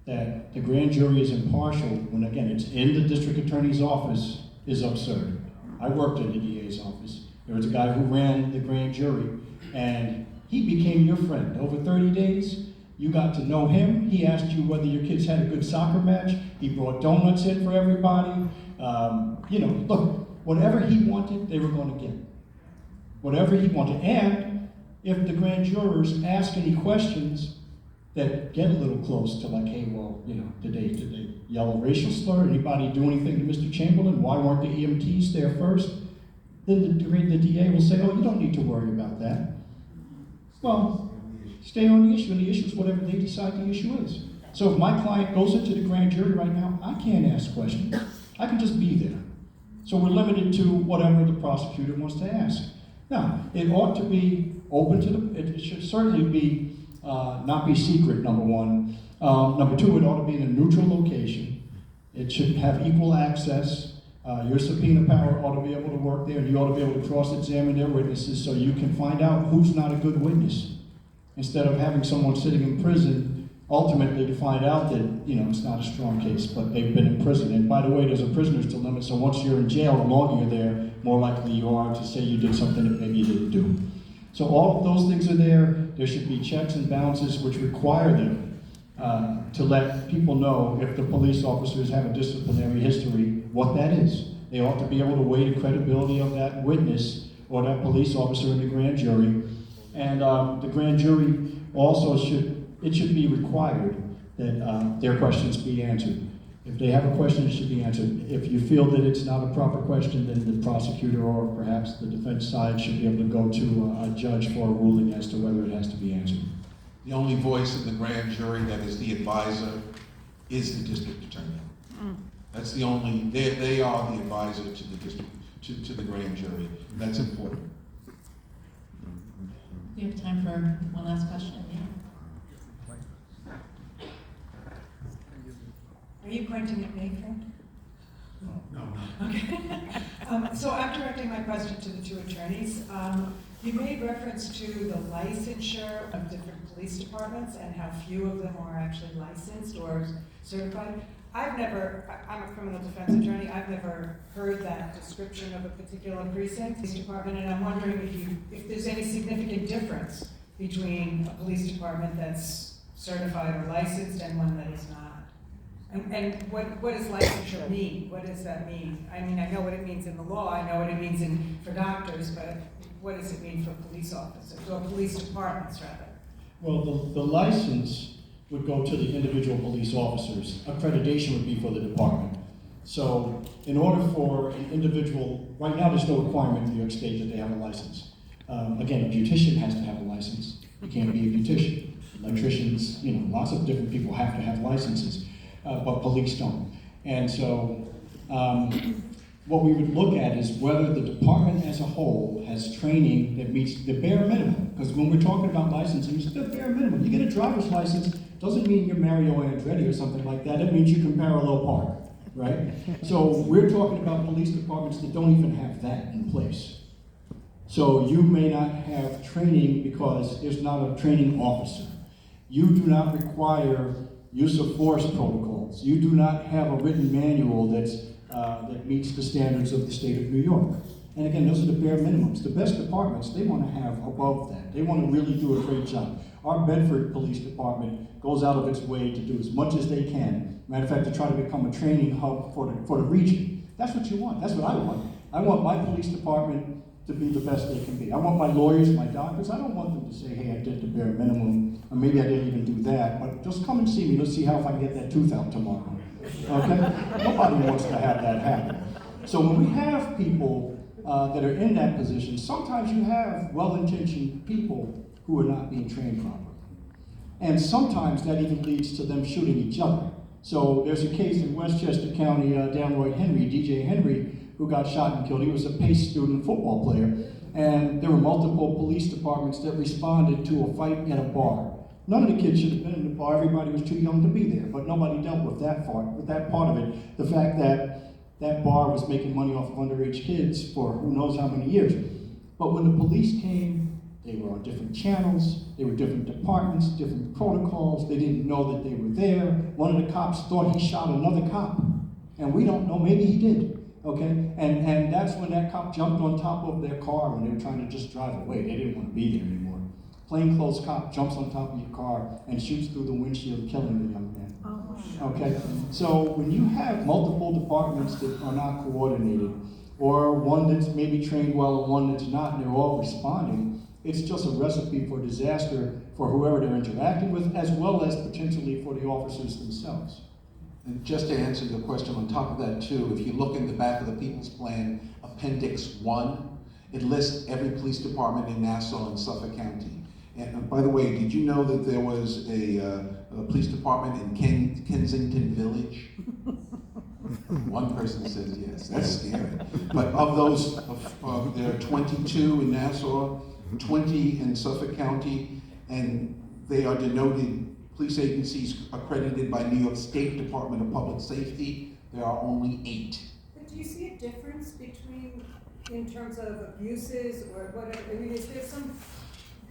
that the grand jury is impartial, when again, it's in the district attorney's office, is absurd. I worked in the DA's office. There was a guy who ran the grand jury, and he became your friend. Over 30 days, you got to know him. He asked you whether your kids had a good soccer match. He brought donuts in for everybody. Look, whatever he wanted, they were going to get. Whatever he wanted. And if the grand jurors ask any questions that get a little close to like, hey, well, did they yell a racial slur? Anybody do anything to Mr. Chamberlain? Why weren't the EMTs there first? Then the DA will say, oh, you don't need to worry about that. Well, stay on the issue, and the issue is whatever they decide the issue is. So if my client goes into the grand jury right now, I can't ask questions. I can just be there. So we're limited to whatever the prosecutor wants to ask. Now, it ought to be open to it should certainly be, not be secret, number one. Number two, it ought to be in a neutral location. It should have equal access. Your subpoena power ought to be able to work there, and you ought to be able to cross-examine their witnesses so you can find out who's not a good witness. Instead of having someone sitting in prison, ultimately to find out that, it's not a strong case, but they've been in prison. And by the way, there's a prisoner's dilemma, so once you're in jail, the longer you're there, more likely you are to say you did something that maybe you didn't do. So all of those things are there. There should be checks and balances which require them to let people know if the police officers have a disciplinary history, what that is. They ought to be able to weigh the credibility of that witness or that police officer in the grand jury. And the grand jury also should be required that their questions be answered. If they have a question, it should be answered. If you feel that it's not a proper question, then the prosecutor or perhaps the defense side should be able to go to a judge for a ruling as to whether it has to be answered. The only voice in the grand jury that is the advisor is the district attorney. That's the only, they are the advisor to the district, to the grand jury. That's important. We have time for one last question. Yeah. Are you pointing at me, friend? No. Okay. So I'm directing my question to the two attorneys. You made reference to the licensure of different police departments and how few of them are actually licensed or certified. I'm a criminal defense attorney, I've never heard that description of a particular precinct, police department, and I'm wondering if there's any significant difference between a police department that's certified or licensed and one that is not. And what does licensure mean? What does that mean? I mean, I know what it means in the law, I know what it means for doctors, but what does it mean for police officers, or police departments, rather? Well, the license would go to the individual police officers. Accreditation would be for the department. So in order for an individual, right now there's no requirement in New York State that they have a license. Again, a beautician has to have a license. You can't be a beautician. Electricians, lots of different people have to have licenses, but police don't. And so what we would look at is whether the department as a whole has training that meets the bare minimum. Because when we're talking about licensing, it's the bare minimum. You get a driver's license, doesn't mean you're Mario Andretti or something like that. It means you can parallel park, right? So we're talking about police departments that don't even have that in place. So you may not have training because there's not a training officer. You do not require use of force protocols. You do not have a written manual that meets the standards of the state of New York. And again, those are the bare minimums. The best departments, they want to have above that. They want to really do a great job. Our Bedford Police Department goes out of its way to do as much as they can. Matter of fact, to try to become a training hub for the region. That's what you want. That's what I want. I want my police department to be the best they can be. I want my lawyers, my doctors, I don't want them to say, hey, I did the bare minimum, or maybe I didn't even do that, but just come and see me. Let's see how if I can get that tooth out tomorrow. Okay? Nobody wants to have that happen. So when we have people that are in that position, sometimes you have well-intentioned people who are not being trained properly. And sometimes that even leads to them shooting each other. So there's a case in Westchester County, Delroy Henry, DJ Henry, who got shot and killed. He was a Pace student football player. And there were multiple police departments that responded to a fight at a bar. None of the kids should have been in the bar. Everybody was too young to be there. But nobody dealt with that part of it. The fact that that bar was making money off of underage kids for who knows how many years. But when the police came, they were on different channels, they were different departments, different protocols, they didn't know that they were there. One of the cops thought he shot another cop, and we don't know, maybe he did, okay? And that's when that cop jumped on top of their car when they were trying to just drive away. They didn't want to be there anymore. Plainclothes cop jumps on top of your car and shoots through the windshield, killing the young man. Okay, so when you have multiple departments that are not coordinated, or one that's maybe trained well and one that's not, and they're all responding, it's just a recipe for disaster for whoever they're interacting with, as well as potentially for the officers themselves. And just to answer your question on top of that too, if you look in the back of the People's Plan, Appendix 1, it lists every police department in Nassau and Suffolk County. And by the way, did you know that there was a police department in Kensington Village? One person says yes. That's scary. But of those, there are 22 in Nassau, 20 in Suffolk County, and they are denoted police agencies accredited by New York State Department of Public Safety. There are only 8. But do you see a difference between, in terms of abuses or whatever? I mean, is there some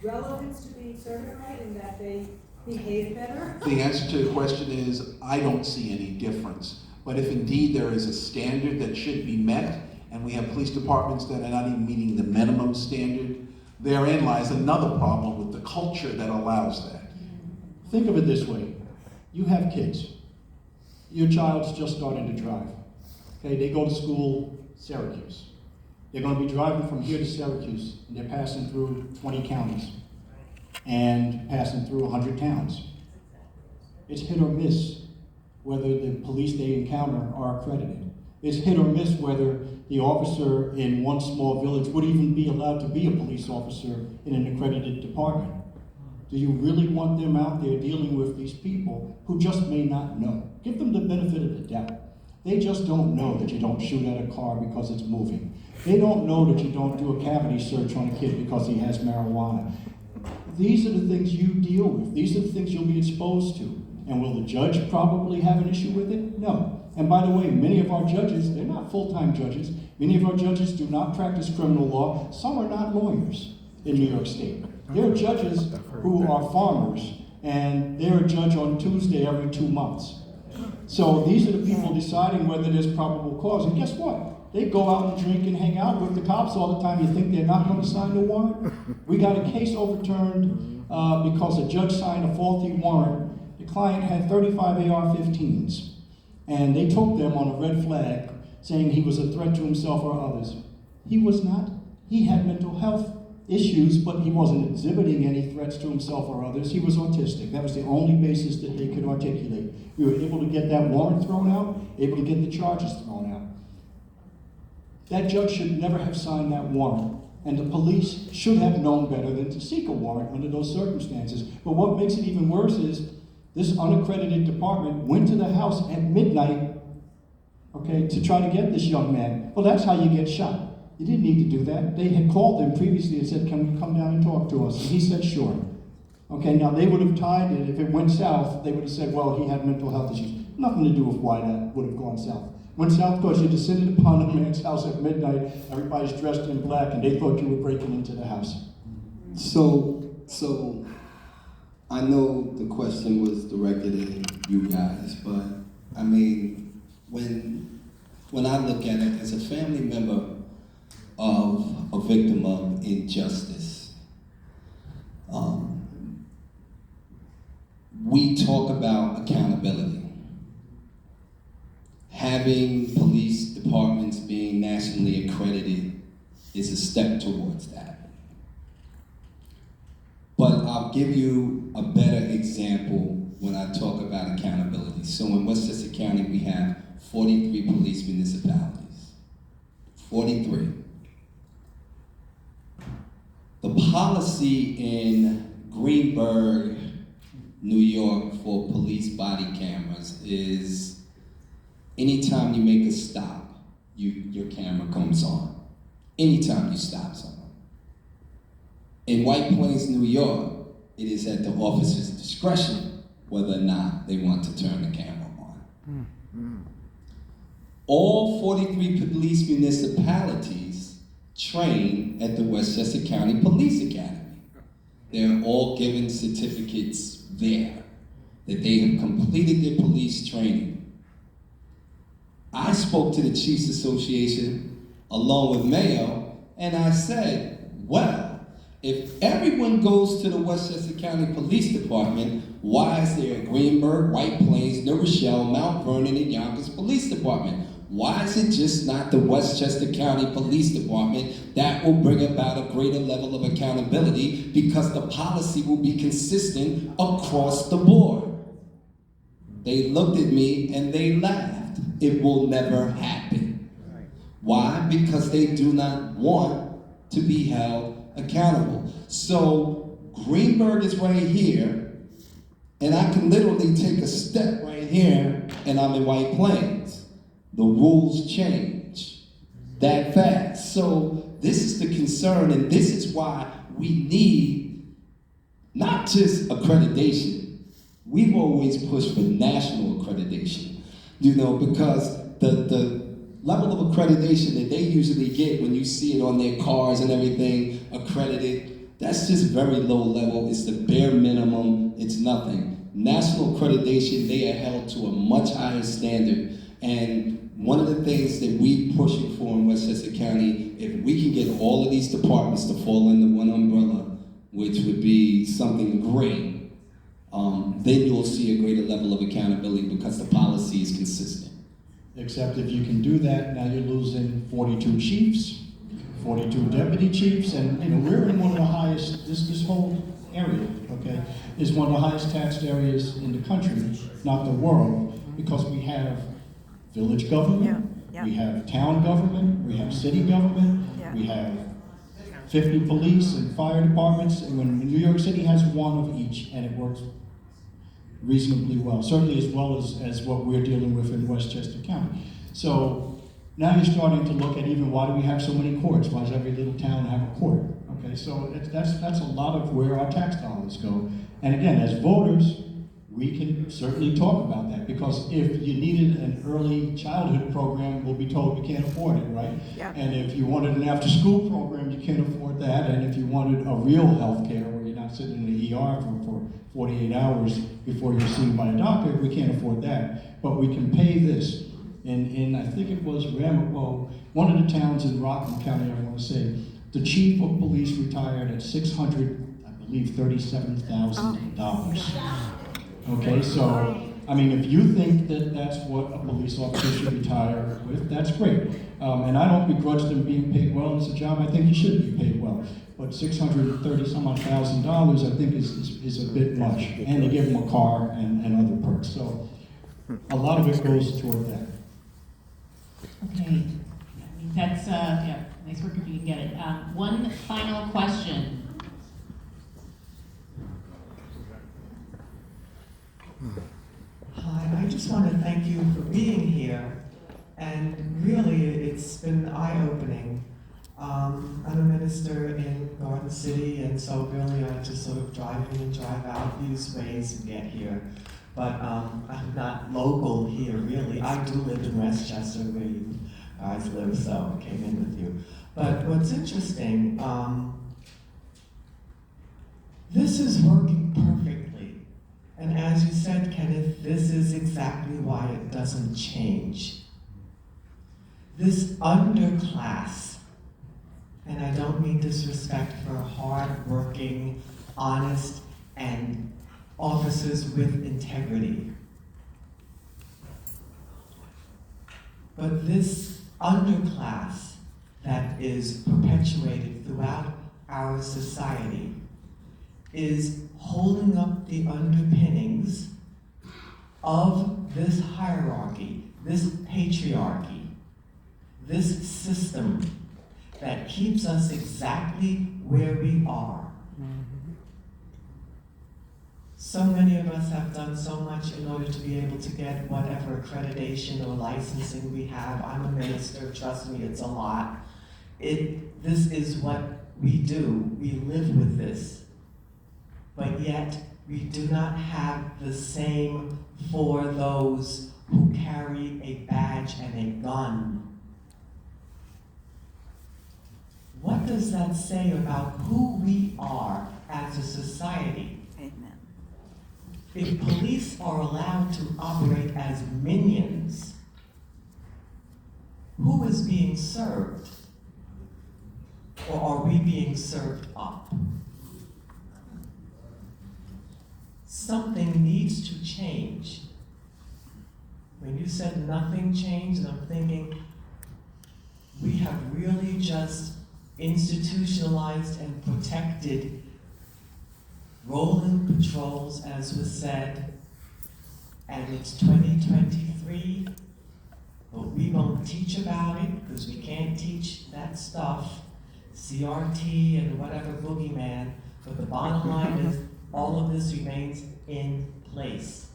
relevance to being certified in that they behave better? The answer to the question is, I don't see any difference. But if indeed there is a standard that should be met, and we have police departments that are not even meeting the minimum standard, therein lies another problem with the culture that allows that. Think of it this way. You have kids. Your child's just starting to drive. Okay, they go to school, Syracuse. They're going to be driving from here to Syracuse, and they're passing through 20 counties and passing through 100 towns. It's hit or miss whether the police they encounter are accredited. It's hit or miss whether the officer in one small village would even be allowed to be a police officer in an accredited department. Do you really want them out there dealing with these people who just may not know? Give them the benefit of the doubt. They just don't know that you don't shoot at a car because it's moving. They don't know that you don't do a cavity search on a kid because he has marijuana. These are the things you deal with. These are the things you'll be exposed to. And will the judge probably have an issue with it? No. And by the way, many of our judges, they're not full-time judges. Many of our judges do not practice criminal law. Some are not lawyers in New York State. There are judges who are farmers, and they're a judge on Tuesday every 2 months. So these are the people deciding whether there's probable cause. And guess what? They go out and drink and hang out with the cops all the time. You think they're not going to sign the warrant? We got a case overturned because a judge signed a faulty warrant. The client had 35 AR-15s. And they took them on a red flag, saying he was a threat to himself or others. He was not. He had mental health issues, but he wasn't exhibiting any threats to himself or others. He was autistic. That was the only basis that they could articulate. We were able to get that warrant thrown out, able to get the charges thrown out. That judge should never have signed that warrant, and the police should have known better than to seek a warrant under those circumstances. But what makes it even worse is this unaccredited department went to the house at midnight, okay, to try to get this young man. Well, that's how you get shot. You didn't need to do that. They had called him previously and said, can we come down and talk to us? And he said, sure. Okay, now they would have tied it. If it went south, they would have said, well, he had mental health issues. Nothing to do with why that would have gone south. Went south because you descended upon a man's house at midnight, everybody's dressed in black, and they thought you were breaking into the house. So I know the question was directed at you guys, but I mean, when I look at it as a family member of a victim of injustice, we talk about accountability. Having police departments being nationally accredited is a step towards that. But I'll give you a better example when I talk about accountability. So in Westchester County, we have 43 police municipalities. 43. The policy in Greenburgh, New York for police body cameras is anytime you make a stop, your camera comes on. Anytime you stop someone. In White Plains, New York, it is at the officer's discretion whether or not they want to turn the camera on. All 43 police municipalities train at the Westchester County Police Academy. They're all given certificates there that they have completed their police training. I spoke to the Chiefs Association along with Mayo, and I said, well, if everyone goes to the Westchester County Police Department, why is there a Greenburgh, White Plains, New Rochelle, Mount Vernon, and Yonkers Police Department? Why is it just not the Westchester County Police Department that will bring about a greater level of accountability because the policy will be consistent across the board? They looked at me and they laughed. It will never happen. Why? Because they do not want to be held accountable. So Greenburgh is right here, and I can literally take a step right here and I'm in White Plains. The rules change that fast. So this is the concern, and this is why we need not just accreditation. We've always pushed for national accreditation, because the level of accreditation that they usually get when you see it on their cars and everything accredited, that's just very low level. It's the bare minimum. It's nothing. National accreditation, they are held to a much higher standard. And one of the things that we're pushing for in Westchester County, if we can get all of these departments to fall under one umbrella, which would be something great, then you'll see a greater level of accountability because the policy is consistent. Except if you can do that, now you're losing 42 chiefs, 42 deputy chiefs, and we're in one of the highest, this whole area, okay, is one of the highest taxed areas in the country, not the world, because we have village government, we have town government, we have city government, we have 50 police and fire departments, and when New York City has one of each, and it works reasonably well, certainly as well as what we're dealing with in Westchester County. So now you're starting to look at even why do we have so many courts? Why does every little town have a court? Okay, so that's a lot of where our tax dollars go. And again, as voters, we can certainly talk about that, because if you needed an early childhood program, we'll be told we can't afford it, right? Yeah. And if you wanted an after-school program, you can't afford that. And if you wanted a real health care where you're not sitting in the ER for 48 hours before you're seen by a doctor, we can't afford that. But we can pay this. In I think it was Ramapo, one of the towns in Rockland County, I want to say, the chief of police retired at $637,000. Okay, so I mean, if you think that that's what a police officer should retire with, that's great. And I don't begrudge them being paid well. It's a job I think you should be paid well. But $630,000 I think is a bit much. And they give them a car and other perks. So a lot of it goes toward that. Okay, I mean, that's, yeah, nice work if you can get it. One final question. Hi, I just want to thank you for being here, and really, it's been eye-opening. I'm a minister in Garden City, and so really I just sort of drive in and drive out, use ways to get here. But I'm not local here, really. I do live in Westchester, where you guys live, so I came in with you. But what's interesting, this is working perfectly. And as you said, Kenneth, this is exactly why it doesn't change. This underclass, and I don't mean disrespect for hard-working, honest, and officers with integrity. But this underclass that is perpetuated throughout our society is holding up the underpinnings of this hierarchy, this patriarchy, this system that keeps us exactly where we are. So many of us have done so much in order to be able to get whatever accreditation or licensing we have. I'm a minister, trust me, it's a lot. This is what we do. We live with this. But yet, we do not have the same for those who carry a badge and a gun. What does that say about who we are as a society? Amen. If police are allowed to operate as minions, who is being served? Or are we being served up? Something needs to change. When you said nothing changed, I'm thinking we have really just institutionalized and protected rolling patrols, as was said, and it's 2023, but we won't teach about it because we can't teach that stuff, CRT and whatever boogeyman, but the bottom line is all of this remains in place.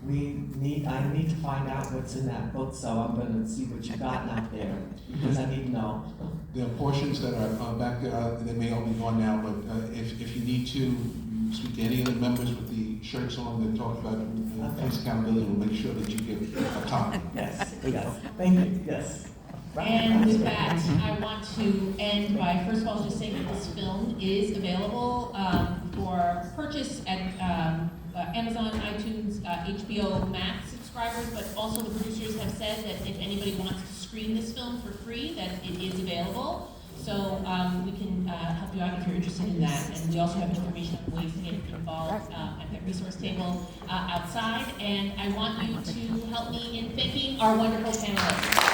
I need to find out what's in that book, so I'm going to see what you got out there, because I need to know. There are portions that are back there, they may all be gone now, but if you need to speak to any of the members with the shirts on that talk about police accountability, we'll make sure that you get a copy. Yes, yes, thank you, yes. And with that, I want to end by, first of all, just saying that this film is available for purchase at Amazon, iTunes, HBO Max subscribers, but also the producers have said that if anybody wants to screen this film for free, that it is available. So we can help you out if you're interested in that. And we also have information on ways to get involved at that resource table outside. And I want you to help me in thanking our wonderful panelists.